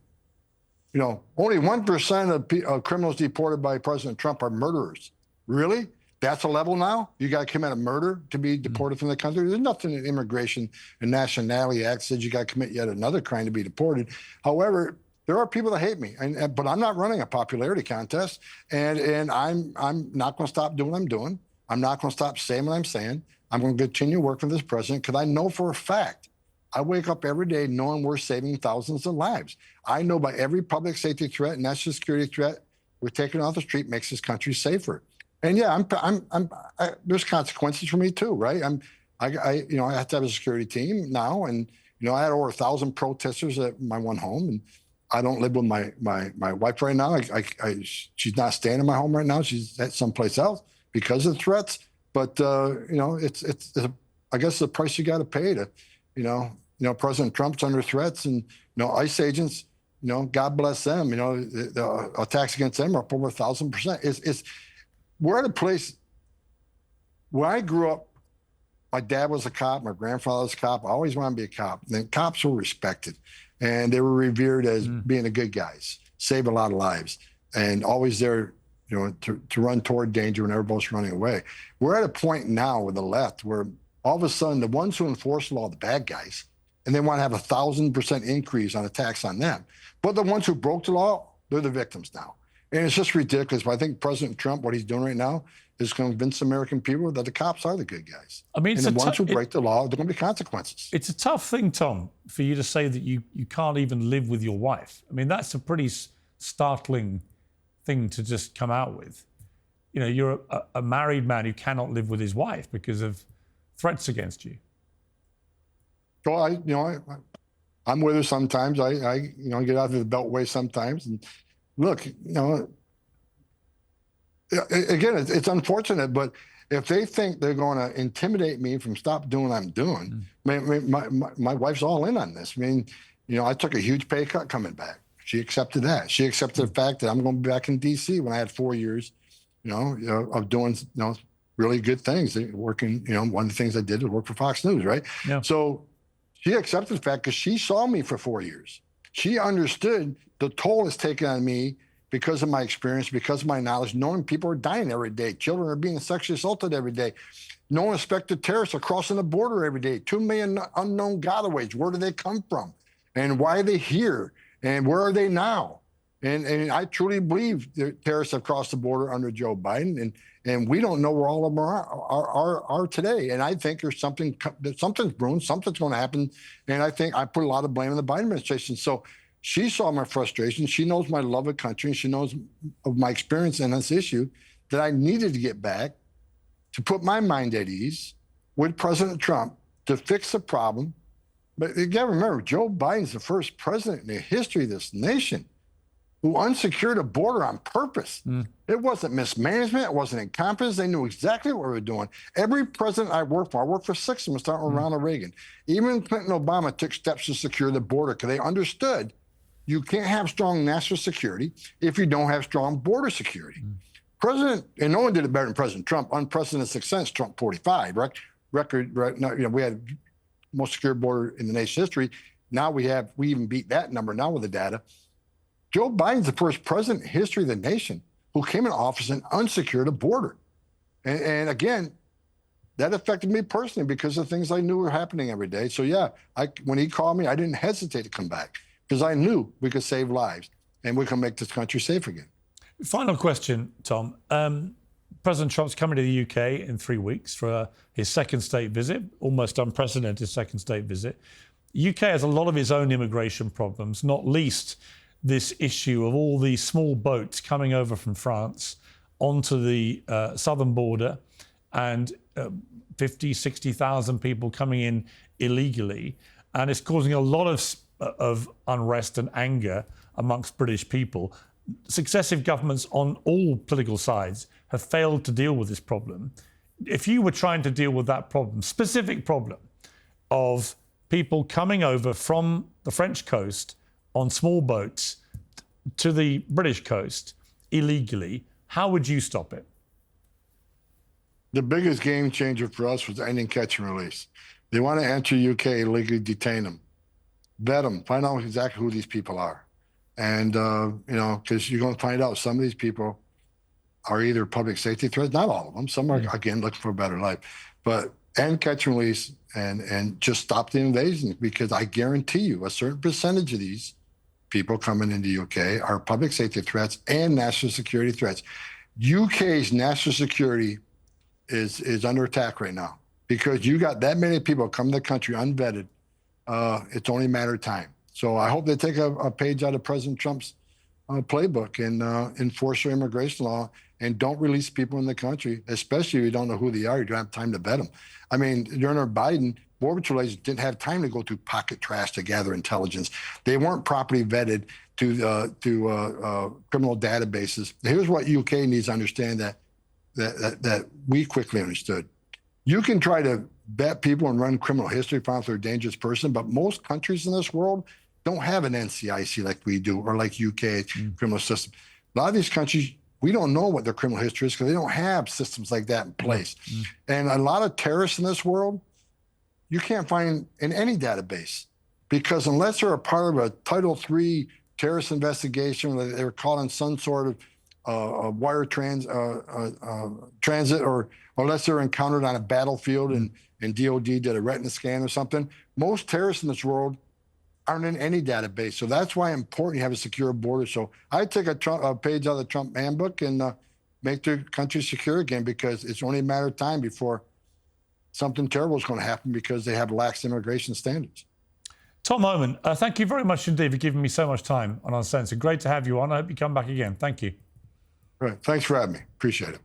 only 1% of criminals deported by President Trump are murderers. Really? That's a level now? You got to commit a murder to be deported from the country? There's nothing in Immigration and Nationality Act says you got to commit yet another crime to be deported. However, there are people that hate me, but I'm not running a popularity contest, and I'm not going to stop doing what I'm doing. I'm not going to stop saying what I'm saying. I'm going to continue working for this president because I know for a fact, I wake up every day knowing we're saving thousands of lives. I know by every public safety threat, national security threat we're taking off the street makes this country safer. And yeah, there's consequences for me too, right? I have to have a security team now, and I had over 1,000 protesters at my one home, and I don't live with my wife right now. She's not staying in my home right now. She's at someplace else because of the threats. But it's I guess the price you got to pay to, President Trump's under threats, and ICE agents, God bless them. The attacks against them are up over 1,000%. We're at a place where I grew up. My dad was a cop. My grandfather was a cop. I always wanted to be a cop. And cops were respected, and they were revered as being the good guys, save a lot of lives, and always there, to run toward danger when everybody's running away. We're at a point now with the left where all of a sudden the ones who enforce the law are the bad guys, and they want to have 1,000% increase on attacks on them. But the ones who broke the law, they're the victims now. And it's just ridiculous. But I think President Trump, what he's doing right now, is going to convince American people that the cops are the good guys. I mean, and the ones who break the law, there are going to be consequences. It's a tough thing, Tom, for you to say that you can't even live with your wife. I mean, that's a pretty startling thing to just come out with. You're a married man who cannot live with his wife because of threats against you. So I'm with her sometimes. I get out of the beltway sometimes, and look, again, it's unfortunate, but if they think they're going to intimidate me from stop doing what I'm doing, my wife's all in on this. I mean, I took a huge pay cut coming back. She accepted that. She accepted the fact that I'm going to be back in D.C. when I had 4 years, of doing, really good things. Working, one of the things I did was work for Fox News, right? Yeah. So she accepted the fact because she saw me for 4 years. She understood the toll it's taken on me because of my experience, because of my knowledge, knowing people are dying every day. Children are being sexually assaulted every day. Knowing suspected terrorists are crossing the border every day. 2 million unknown gotaways. Where do they come from? And why are they here? And where are they now? And I truly believe the terrorists have crossed the border under Joe Biden, and we don't know where all of them are today. And I think something's brewing, something's going to happen. And I think I put a lot of blame on the Biden administration. So she saw my frustration. She knows my love of country. She knows of my experience in this issue, that I needed to get back to put my mind at ease with President Trump to fix the problem. But you got to remember, Joe Biden's the first president in the history of this nation who unsecured a border on purpose. It wasn't mismanagement. It wasn't incompetence. They knew exactly what we were doing. Every president I worked for 6 of them, starting with Ronald Reagan. Even Clinton and Obama took steps to secure the border because they understood you can't have strong national security if you don't have strong border security. President, and no one did it better than President Trump. Unprecedented success, Trump 45, right? We had most secure border in the nation's history. Now we even beat that number now with the data. Joe Biden's the first president in history of the nation who came into office and unsecured a border. And again, that affected me personally because of things I knew were happening every day. So yeah, when he called me, I didn't hesitate to come back because I knew we could save lives and we can make this country safe again. Final question, Tom. President Trump's coming to the UK in 3 weeks for his second state visit, almost unprecedented second state visit. The UK has a lot of its own immigration problems, not least this issue of all these small boats coming over from France onto the southern border and 50, 60,000 people coming in illegally. And it's causing a lot of unrest and anger amongst British people. Successive governments on all political sides have failed to deal with this problem. If you were trying to deal with that problem, specific problem of people coming over from the French coast on small boats to the British coast illegally, how would you stop it? The biggest game changer for us was ending catch and release. They want to enter UK, illegally detain them, vet them, find out exactly who these people are. And, because you're going to find out some of these people are either public safety threats, not all of them. Some are, again, looking for a better life. But end catch and release and just stop the invasion, because I guarantee you a certain percentage of these people coming into UK are public safety threats and national security threats. UK's national security is under attack right now because you got that many people come to the country unvetted. It's only a matter of time. So I hope they take a page out of President Trump's playbook and enforce their immigration law and don't release people in the country, especially if you don't know who they are. You don't have time to vet them. I mean, during Biden, Border Patrol agents didn't have time to go through pocket trash to gather intelligence. They weren't properly vetted to criminal databases. Here's what UK needs to understand that we quickly understood. You can try to vet people and run criminal history files if they're a dangerous person, but most countries in this world don't have an NCIC like we do or like UK criminal system. A lot of these countries, we don't know what their criminal history is because they don't have systems like that in place. And a lot of terrorists in this world, you can't find in any database because unless they're a part of a Title III terrorist investigation, they're caught in some sort of wire transit, or unless they're encountered on a battlefield and DOD did a retina scan or something, most terrorists in this world aren't in any database. So that's why it's important you have a secure border. So I take a page out of the Trump handbook and make the country secure again, because it's only a matter of time before something terrible is going to happen because they have lax immigration standards. Tom Homan, thank you very much indeed for giving me so much time on Uncensored. Great to have you on. I hope you come back again. Thank you. Right. Thanks for having me. Appreciate it.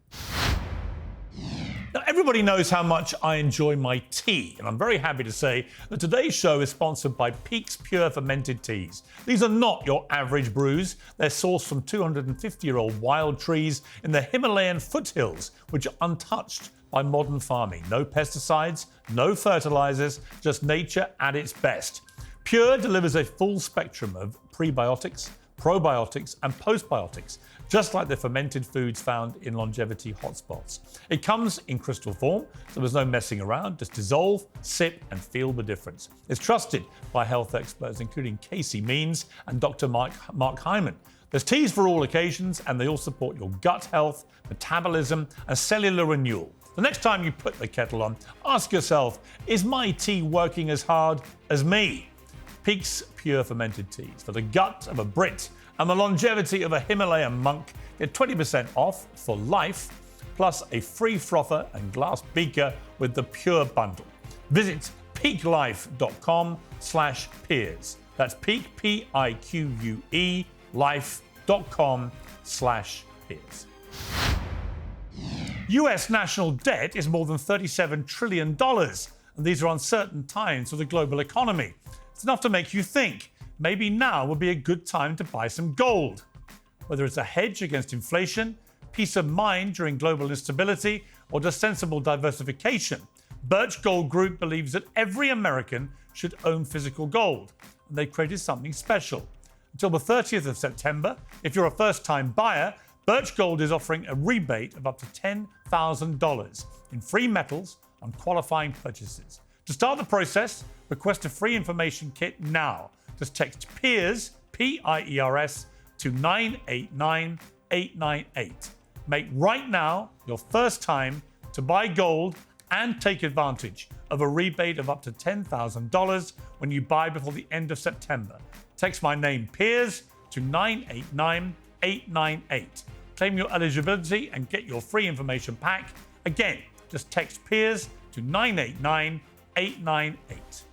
Now, everybody knows how much I enjoy my tea, and I'm very happy to say that today's show is sponsored by PIQUE's Pure Fermented Teas. These are not your average brews. They're sourced from 250-year-old wild trees in the Himalayan foothills, which are untouched by modern farming. No pesticides, no fertilizers, just nature at its best. Pure delivers a full spectrum of prebiotics, probiotics, and postbiotics, just like the fermented foods found in longevity hotspots. It comes in crystal form, so there's no messing around. Just dissolve, sip, and feel the difference. It's trusted by health experts, including Casey Means and Dr. Mark Hyman. There's teas for all occasions, and they all support your gut health, metabolism, and cellular renewal. The next time you put the kettle on, ask yourself, is my tea working as hard as me? PIQUE's Pure Fermented Teas for the gut of a Brit and the longevity of a Himalayan monk. Get 20% off for life, plus a free frother and glass beaker with the Pure Bundle. Visit peaquelife.com/peers. That's Pique, Pique, life.com/peers. US national debt is more than $37 trillion, and these are uncertain times for the global economy. It's enough to make you think, maybe now would be a good time to buy some gold. Whether it's a hedge against inflation, peace of mind during global instability, or just sensible diversification, BIRCH Gold Group believes that every American should own physical gold, and they've created something special. Until the 30th of September, if you're a first-time buyer, BIRCH Gold is offering a rebate of up to $10,000 in free metals on qualifying purchases. To start the process, request a free information kit now. Just text PIERS, P-I-E-R-S, to 989898. Make right now your first time to buy gold and take advantage of a rebate of up to $10,000 when you buy before the end of September. Text my name, Piers, to 989898. Claim your eligibility and get your free information pack. Again, just text Piers to 989898.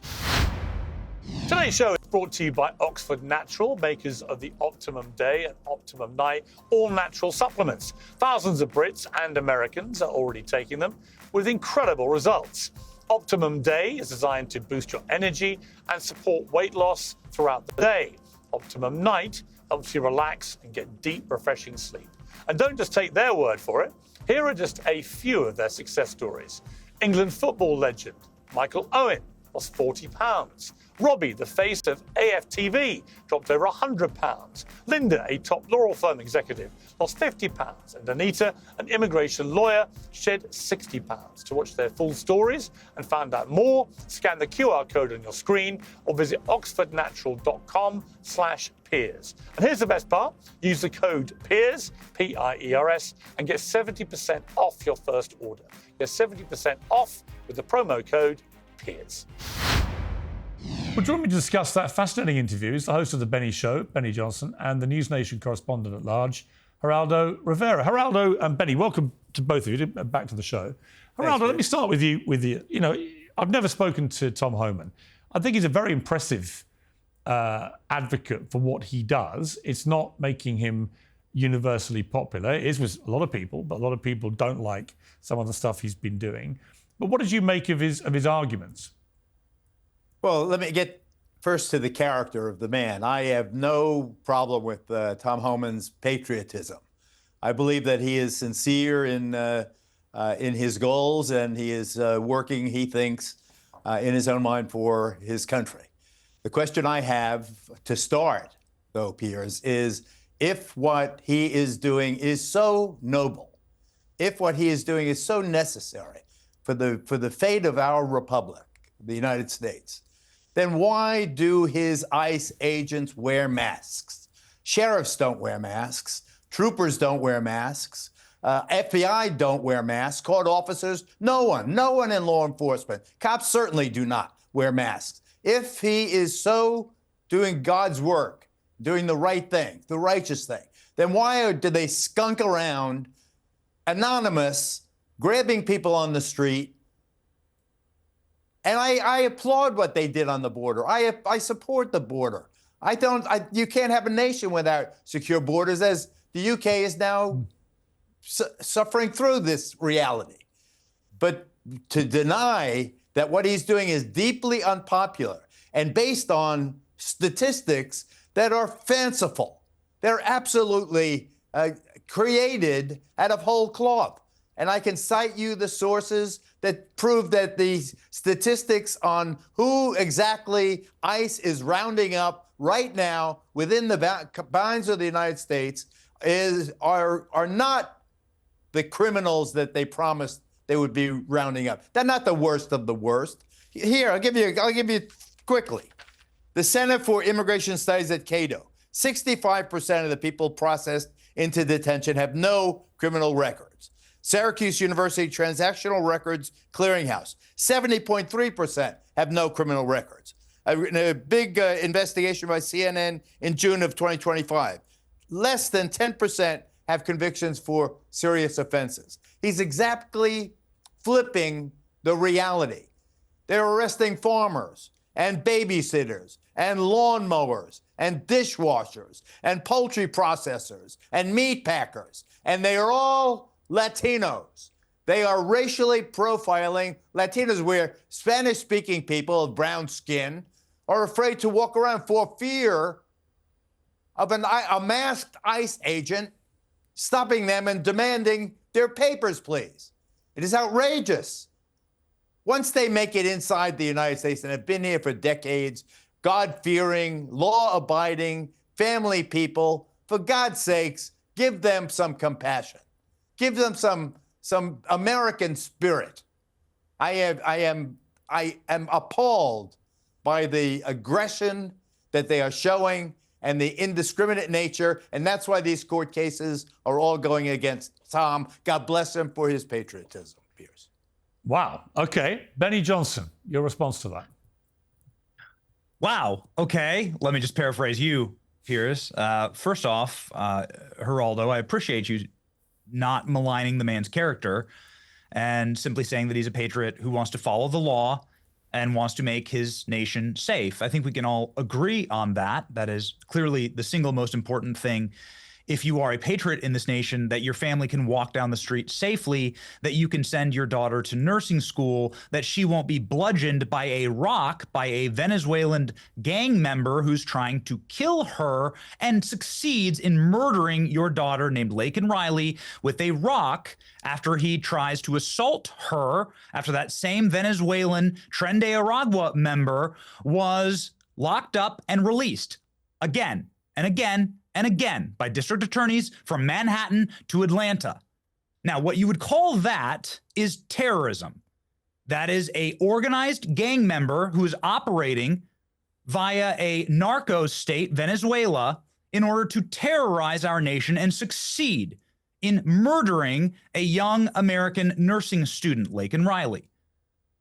Today's show is brought to you by Oxford Natural, makers of the Optimum Day and Optimum Night all-natural supplements. Thousands of Brits and Americans are already taking them with incredible results. Optimum Day is designed to boost your energy and support weight loss throughout the day. Optimum Night helps you relax and get deep, refreshing sleep. And don't just take their word for it. Here are just a few of their success stories. England football legend Michael Owen lost 40 pounds. Robbie, the face of AFTV, dropped over 100 pounds. Linda, a top law firm executive, lost 50 pounds. And Anita, an immigration lawyer, shed 60 pounds. To watch their full stories and find out more, scan the QR code on your screen or visit oxfordnatural.com/Piers. And here's the best part. Use the code PIERS, P-I-E-R-S, and get 70% off your first order. Get 70% off with the promo code PIERS. Well, join me to discuss that fascinating interview is the host of The Benny Show, Benny Johnson, and the News Nation correspondent at large, Geraldo Rivera. Geraldo and Benny, welcome to both of you. Back to the show. Geraldo, let me start with you. You know, I've never spoken to Tom Homan. I think he's a very impressive advocate for what he does. It's not making him universally popular. It is with a lot of people, but a lot of people don't like some of the stuff he's been doing. But what did you make of his arguments? Well, let me get first to the character of the man. I have no problem with Tom Homan's patriotism. I believe that he is sincere in his goals, and he is working, he thinks, in his own mind for his country. The question I have to start, though, Piers, is if what he is doing is so noble, if what he is doing is so necessary for the fate of our republic, the United States, then why do his ICE agents wear masks? Sheriffs don't wear masks. Troopers don't wear masks. FBI don't wear masks. Court officers, no one in law enforcement. Cops certainly do not wear masks. If he is so doing God's work, doing the right thing, the righteous thing, then why do they skunk around anonymous, grabbing people on the street? And I applaud what they did on the border. I support the border. You can't have a nation without secure borders, as the UK is now suffering through this reality. But to deny that what he's doing is deeply unpopular and based on statistics that are fanciful, they're absolutely created out of whole cloth. And I can cite you the sources that prove that the statistics on who exactly ICE is rounding up right now within the bounds of the United States are not the criminals that they promised they would be rounding up. They're not the worst of the worst. Here, I'll give you quickly. The Center for Immigration Studies at Cato, 65% of the people processed into detention have no criminal records. Syracuse University Transactional Records Clearinghouse, 70.3% have no criminal records. A big investigation by CNN in June of 2025, less than 10% have convictions for serious offenses. He's exactly flipping the reality. They're arresting farmers and babysitters and lawnmowers and dishwashers and poultry processors and meat packers, and they are all Latinos. They are racially profiling Latinos, where Spanish-speaking people of brown skin are afraid to walk around for fear of a masked ICE agent stopping them and demanding their papers, please. It is outrageous. Once they make it inside the United States and have been here for decades, God-fearing, law-abiding, family people, for God's sakes, give them some compassion. Give them some American spirit. I am appalled by the aggression that they are showing and the indiscriminate nature, and that's why these court cases are all going against Tom. God bless him for his patriotism, Piers. Wow. Okay. Benny Johnson, your response to that? Wow. Okay. Let me just paraphrase you, Piers. First off, Geraldo, I appreciate you not maligning the man's character and simply saying that he's a patriot who wants to follow the law and wants to make his nation safe. I think we can all agree on that. That is clearly the single most important thing. If you are a patriot in this nation, that your family can walk down the street safely, that you can send your daughter to nursing school, that she won't be bludgeoned by a rock by a Venezuelan gang member who's trying to kill her and succeeds in murdering your daughter named Laken Riley with a rock after he tries to assault her after that same Venezuelan Tren de Aragua member was locked up and released again and again and again by district attorneys from Manhattan to Atlanta. Now, what you would call that is terrorism. That is a organized gang member who is operating via a narco state, Venezuela, in order to terrorize our nation and succeed in murdering a young American nursing student, Laken Riley.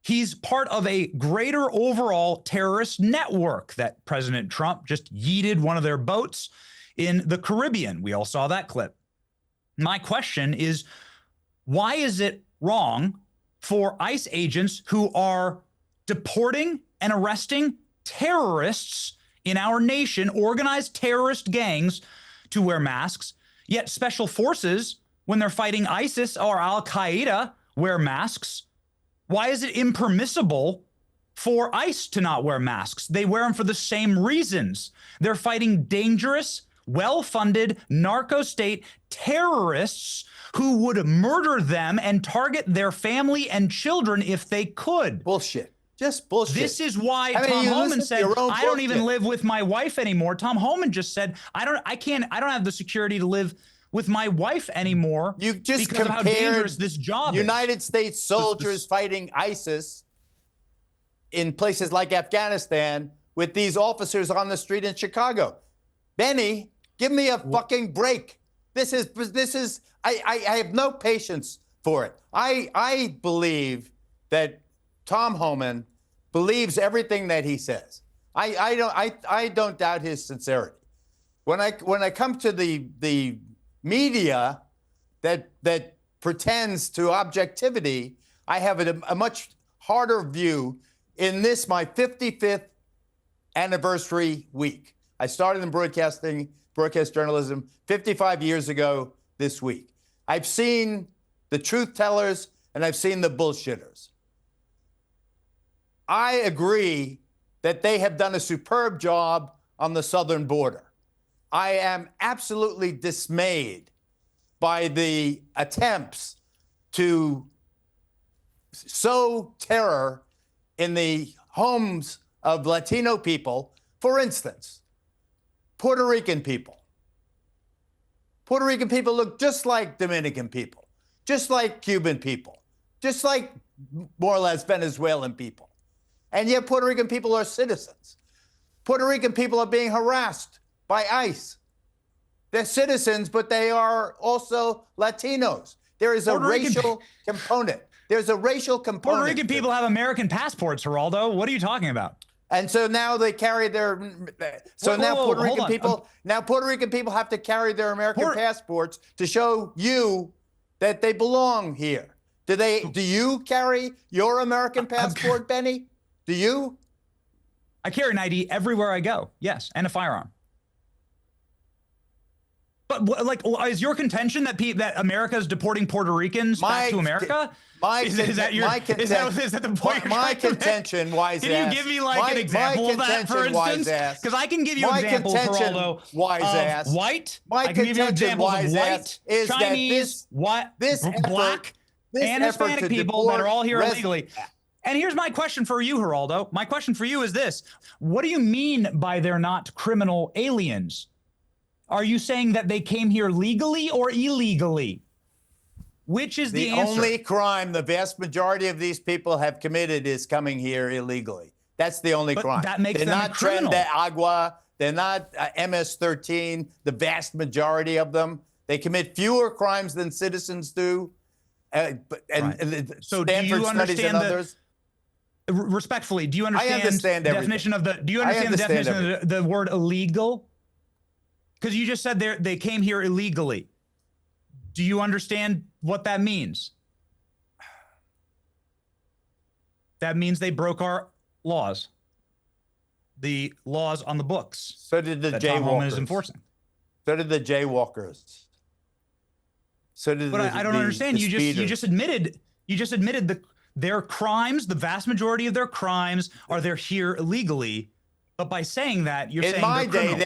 He's part of a greater overall terrorist network that President Trump just yeeted one of their boats in the Caribbean. We all saw that clip. My question is, why is it wrong for ICE agents who are deporting and arresting terrorists in our nation, organized terrorist gangs, to wear masks, yet special forces, when they're fighting ISIS or Al-Qaeda, wear masks? Why is it impermissible for ICE to not wear masks? They wear them for the same reasons. They're fighting dangerous, well-funded narco state terrorists who would murder them and target their family and children if they could. Bullshit. Just bullshit. This is why I mean, Tom you Homan listen to said, your own I don't even bullshit. live with my wife anymore. Tom Homan just said, I don't have the security to live with my wife anymore. You just because of how compared dangerous this job is. United States soldiers fighting ISIS in places like Afghanistan with these officers on the street in Chicago. Benny, give me a fucking break. I have no patience for it. I believe that Tom Homan believes everything that he says. I don't doubt his sincerity. When I come to the media that pretends to objectivity, I have a much harder view in this, my 55th anniversary week. I started in broadcast journalism 55 years ago this week. I've seen the truth tellers and I've seen the bullshitters. I agree that they have done a superb job on the southern border. I am absolutely dismayed by the attempts to sow terror in the homes of Latino people. For instance, Puerto Rican people. Puerto Rican people look just like Dominican people, just like Cuban people, just like more or less Venezuelan people. And yet Puerto Rican people are citizens. Puerto Rican people are being harassed by ICE. They're citizens, but they are also Latinos. There is a racial component. There's a racial component. Puerto Rican people have American passports, Geraldo. What are you talking about? And so now they carry their. Puerto Rican people have to carry their American passports to show you that they belong here. Do you carry your American passport, Benny? Do you? I carry an ID everywhere I go. Yes, and a firearm. But like, is your contention that that America is deporting Puerto Ricans back to America? Is that the point? My contention, wise ass. Can you give me like an example of that, for instance? Because I can give you examples, Geraldo, of white. I can give you examples of white, Chinese, black, and Hispanic people that are all here illegally. And here's my question for you, Geraldo. My question for you is this: what do you mean by they're not criminal aliens? Are you saying that they came here legally or illegally? Which is the answer? The only crime the vast majority of these people have committed is coming here illegally. That's the only crime. That makes they're them not a criminal. Tren de Agua. They're not MS-13. The vast majority of them. They commit fewer crimes than citizens do. So do you understand others? Respectfully, do you understand the definition of the? Do you understand the definition of the word illegal? Because you just said they came here illegally. Do you understand what that means? That means they broke our laws. The laws on the books. So did the that Tom Homan is jaywalkers. enforcing. So did the jaywalkers. So did But I don't understand. You just admitted their crimes, the vast majority of their crimes are they're here illegally. But by saying that, you're saying in my day, criminals.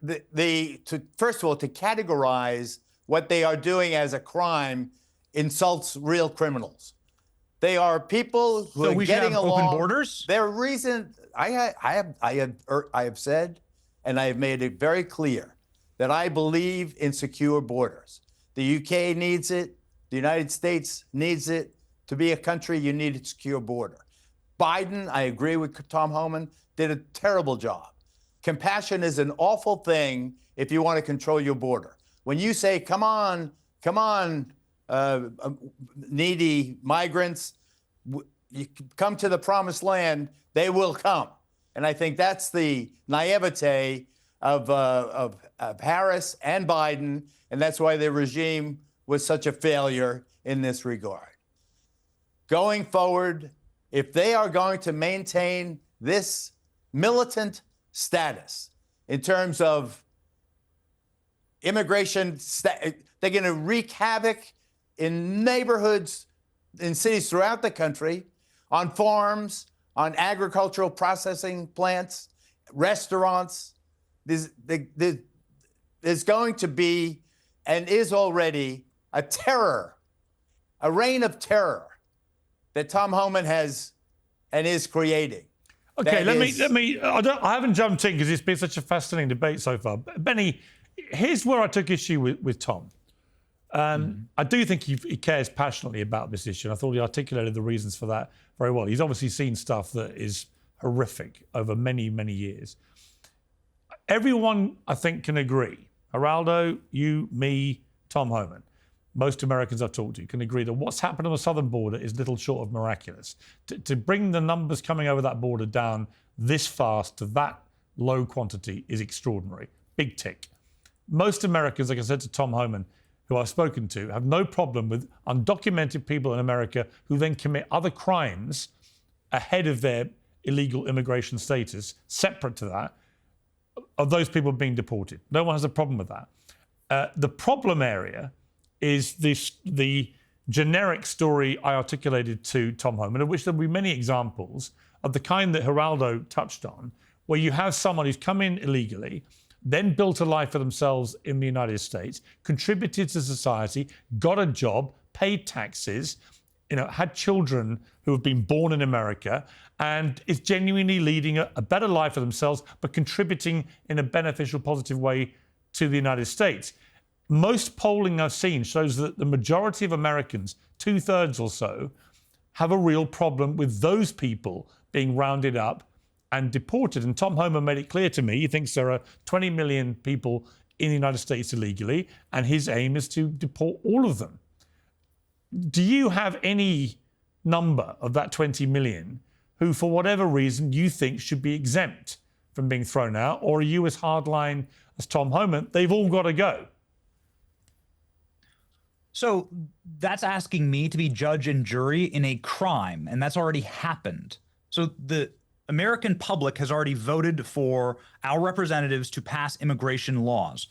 they weren't. First of all, to categorize what they are doing as a crime insults real criminals. They are people who so are we getting should have along. open borders. Their reason, I have said, and I have made it very clear that I believe in secure borders. The UK needs it. The United States needs it. To be a country, you need a secure border. Biden, I agree with Tom Homan, did a terrible job. Compassion is an awful thing if you want to control your border. When you say, come on, needy migrants, you come to the promised land, they will come. And I think that's the naivete of Harris and Biden, and that's why the regime was such a failure in this regard. Going forward, if they are going to maintain this militant status in terms of immigration, they're going to wreak havoc in neighborhoods, in cities throughout the country, on farms, on agricultural processing plants, restaurants. There's going to be, and is already, a reign of terror that Tom Homan has and is creating. Okay, let me. I haven't jumped in because it's been such a fascinating debate so far. Benny, here's where I took issue with Tom. I do think he cares passionately about this issue, and I thought he articulated the reasons for that very well. He's obviously seen stuff that is horrific over many, many years. Everyone, I think, can agree. Geraldo, you, me, Tom Homan, most Americans I've talked to can agree that what's happened on the southern border is little short of miraculous. To bring the numbers coming over that border down this fast to that low quantity is extraordinary. Big tick. Most Americans, like I said to Tom Homan, who I've spoken to, have no problem with undocumented people in America who then commit other crimes ahead of their illegal immigration status, separate to that, of those people being deported. No one has a problem with that. The problem area is the generic story I articulated to Tom Homan, of which there'll be many examples of the kind that Geraldo touched on, where you have someone who's come in illegally, then built a life for themselves in the United States, contributed to society, got a job, paid taxes, had children who have been born in America, and is genuinely leading a better life for themselves, but contributing in a beneficial, positive way to the United States. Most polling I've seen shows that the majority of Americans, 2/3 or so, have a real problem with those people being rounded up and deported. And Tom Homan made it clear to me, he thinks there are 20 million people in the United States illegally, and his aim is to deport all of them. Do you have any number of that 20 million who, for whatever reason, you think should be exempt from being thrown out? Or are you as hardline as Tom Homan? They've all got to go. So that's asking me to be judge and jury in a crime, and that's already happened. So the American public has already voted for our representatives to pass immigration laws.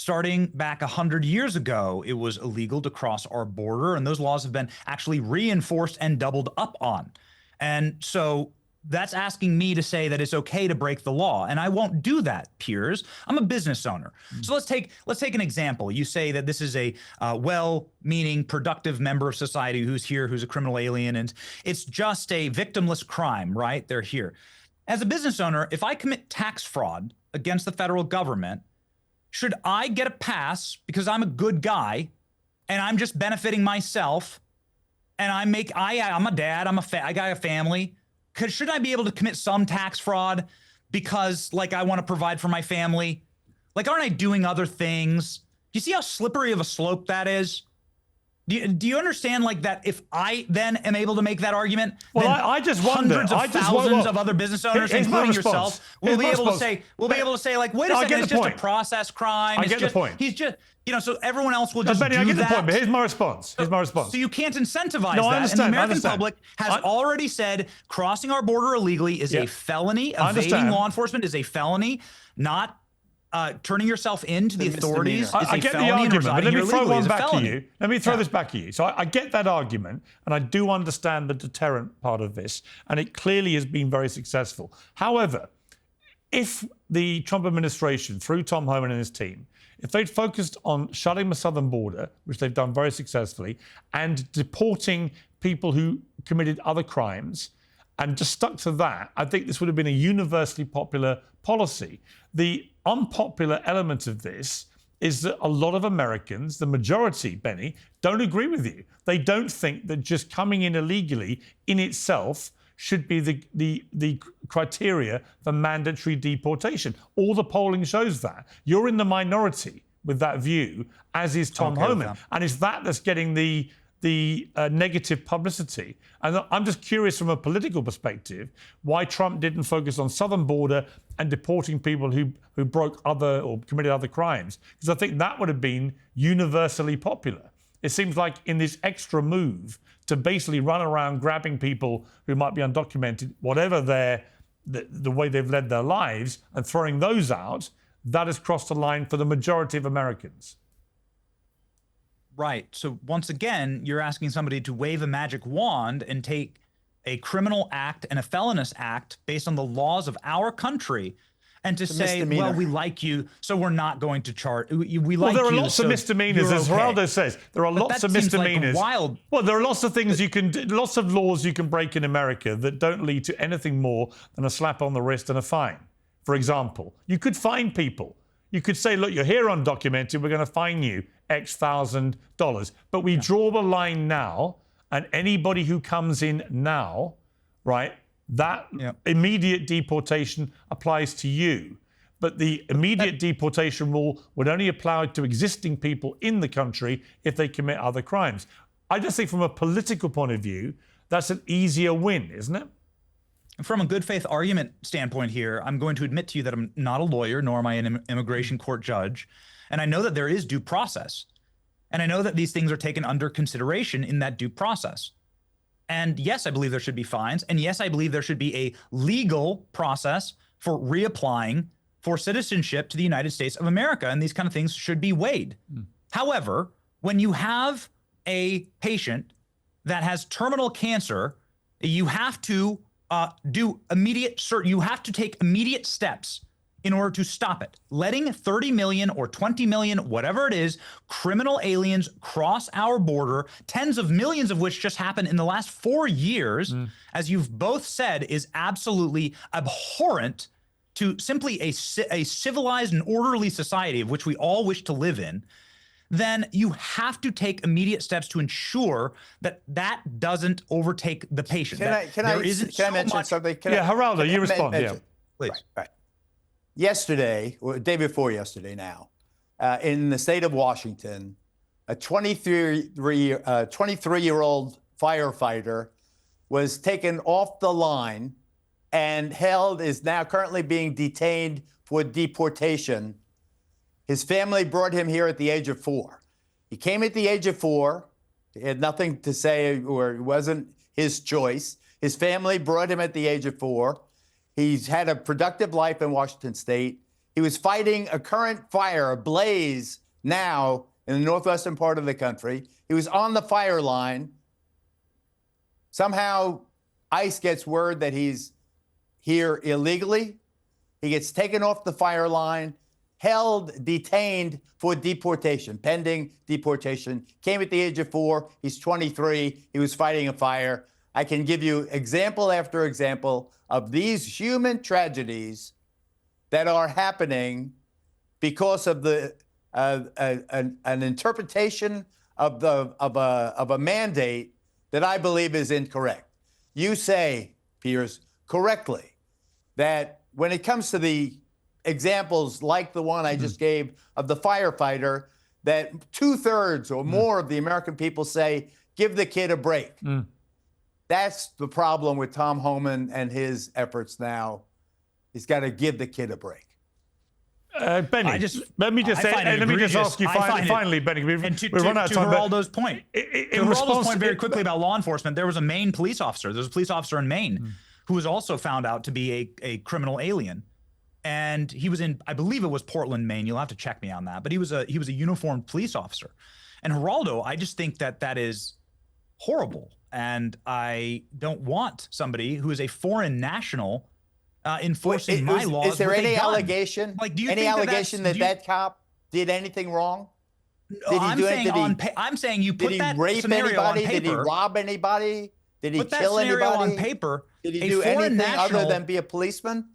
Starting back 100 years ago, it was illegal to cross our border, and those laws have been actually reinforced and doubled up on. And so that's asking me to say that it's okay to break the law, and I won't do that, Piers. I'm a business owner. So let's take an example. You say that this is a well-meaning, productive member of society who's here, who's a criminal alien, and it's just a victimless crime, right? They're here. As a business owner, if I commit tax fraud against the federal government, should I get a pass because I'm a good guy and I'm just benefiting myself, and I'm a dad, I got a family? Should I be able to commit some tax fraud because, like, I want to provide for my family? Like, aren't I doing other things? Do you see how slippery of a slope that is? Do you understand, like, that if I then am able to make that argument, well, then I just wonder. hundreds of thousands of other business owners, including yourself, will be able to say, like, wait a second, it's just a process crime. I get the point. He's just, so everyone else will just Benny, do I get that. the point, but here's my response. So you can't incentivize No, I that. understand, And the I American understand. public has already said crossing our border illegally is a felony. I Evading understand. law enforcement is a felony. Not turning yourself into the authorities is I a get the felony. And argument, but let residing me here throw illegally one is a back to felony. you. Let me throw this back at you. So I get that argument, and I do understand the deterrent part of this, and it clearly has been very successful. However, if the Trump administration, through Tom Homan and his team, if they'd focused on shutting the southern border, which they've done very successfully, and deporting people who committed other crimes, and just stuck to that, I think this would have been a universally popular policy. The unpopular element of this is that a lot of Americans, the majority, Benny, don't agree with you. They don't think that just coming in illegally in itself should be the criteria for mandatory deportation. All the polling shows that. You're in the minority with that view, as is Tom Homan. And it's that that's getting the negative publicity. And I'm just curious from a political perspective why Trump didn't focus on southern border and deporting people who broke other or committed other crimes, because I think that would have been universally popular. It seems like in this extra move to basically run around grabbing people who might be undocumented, whatever the way they've led their lives, and throwing those out, that has crossed the line for the majority of Americans. Right. So once again, you're asking somebody to wave a magic wand and take a criminal act and a felonious act based on the laws of our country, and to say, well, we like you, so we're not going to charge. We like you. Well, there are lots of misdemeanors, as Geraldo says. There are lots of misdemeanors. Like wild. Well, there are lots of things you can do, lots of laws you can break in America that don't lead to anything more than a slap on the wrist and a fine. For example, you could fine people. You could say, look, you're here undocumented, we're going to fine you X $1,000. But we draw the line now, and anybody who comes in now, right, that immediate deportation applies to you. But the immediate deportation rule would only apply to existing people in the country if they commit other crimes. I just think from a political point of view, that's an easier win, isn't it? From a good faith argument standpoint here, I'm going to admit to you that I'm not a lawyer, nor am I an immigration court judge. And I know that there is due process. And I know that these things are taken under consideration in that due process. And yes, I believe there should be fines. And yes, I believe there should be a legal process for reapplying for citizenship to the United States of America. And these kind of things should be weighed. However, when you have a patient that has terminal cancer, you have to you have to take immediate steps in order to stop it. Letting 30 million or 20 million, whatever it is, criminal aliens cross our border, tens of millions of which just happened in the last 4 years, as you've both said, is absolutely abhorrent to simply a civilized and orderly society of which we all wish to live in. Then you have to take immediate steps to ensure that that doesn't overtake the patient. Can I mention something? Geraldo, you respond. Yeah, please. Right. Yesterday, or the day before yesterday now, in the state of Washington, a 23-year-old firefighter was taken off the line and is now currently being detained for deportation. His family brought him here at the age of 4. He came at the age of 4. He had nothing to say, or it wasn't his choice. His family brought him at the age of 4. He's had a productive life in Washington State. He was fighting a current fire, a blaze now in the northwestern part of the country. He was on the fire line. Somehow, ICE gets word that he's here illegally. He gets taken off the fire line, held, detained for deportation, pending deportation. Came at the age of 4. He's 23. He was fighting a fire. I can give you example after example of these human tragedies that are happening because of the an interpretation of a mandate that I believe is incorrect. You say, Piers, correctly, that when it comes to the examples like the one I just gave of the firefighter, that 2/3 or more of the American people say, give the kid a break. That's the problem with Tom Homan and his efforts now. He's got to give the kid a break. Benny, let me just ask you finally, Benny. We've run out of time. To Geraldo's point, very quickly about law enforcement, there was a Maine police officer. There was a police officer in Maine who was also found out to be a criminal alien, and he was in, I believe it was Portland, Maine. You'll have to check me on that, but he was a uniformed police officer. And Geraldo, I just think that is horrible, and I don't want somebody who is a foreign national enforcing my laws. Is there any allegation? Like, do you any think allegation that cop did anything wrong? Did he do anything? I'm saying you put that rape scenario anybody? on paper. Did he rob anybody? Did he put that kill scenario anybody? on paper? Did he do anything other than be a policeman?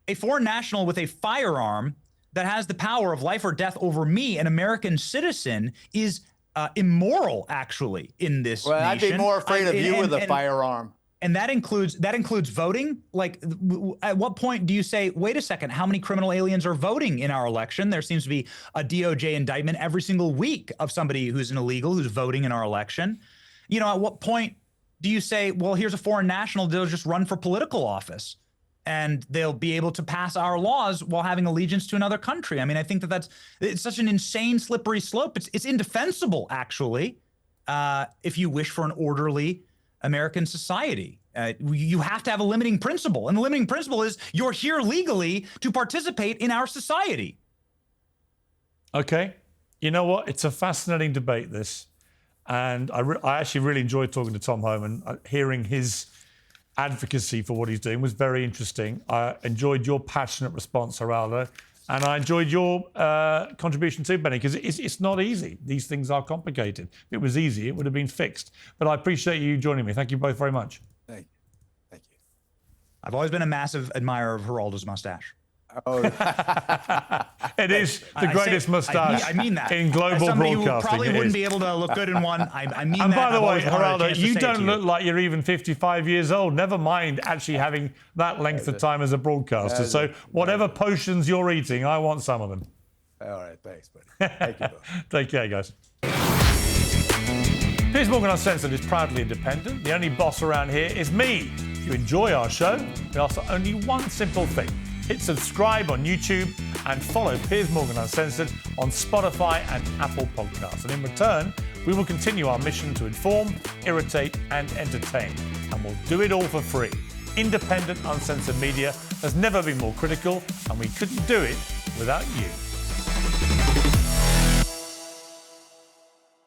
A foreign national with a firearm that has the power of life or death over me, an American citizen, is immoral, actually, in this nation. I'd be more afraid of you with a firearm. And that includes voting. Like, at what point do you say, wait a second, how many criminal aliens are voting in our election? There seems to be a DOJ indictment every single week of somebody who's an illegal who's voting in our election. You know, at what point do you say, well, here's a foreign national, they'll just run for political office and they'll be able to pass our laws while having allegiance to another country? I mean, I think it's such an insane slippery slope. It's indefensible, actually, if you wish for an orderly American society. You have to have a limiting principle, and the limiting principle is you're here legally to participate in our society. Okay. You know what? It's a fascinating debate, this. And I actually really enjoyed talking to Tom Homan. Hearing his advocacy for what he's doing was very interesting. I enjoyed your passionate response, Geraldo. And I enjoyed your contribution too, Benny, because it's not easy. These things are complicated. If it was easy, it would have been fixed. But I appreciate you joining me. Thank you both very much. Thank you. Thank you. I've always been a massive admirer of Geraldo's mustache. Oh, it is the greatest mustache I mean that. in global somebody broadcasting. Who probably wouldn't be able to look good in one. I mean and that. by the way, Geraldo, you don't look like you're even 55 years old. Never mind actually having that length of time as a broadcaster. So whatever potions you're eating, I want some of them. All right, thanks, buddy. Thank you, both. Take care, guys. Piers Morgan Uncensored is proudly independent. The only boss around here is me. If you enjoy our show, we ask for only one simple thing. Hit subscribe on YouTube and follow Piers Morgan Uncensored on Spotify and Apple Podcasts. And in return, we will continue our mission to inform, irritate, and entertain. And we'll do it all for free. Independent, uncensored media has never been more critical, and we couldn't do it without you.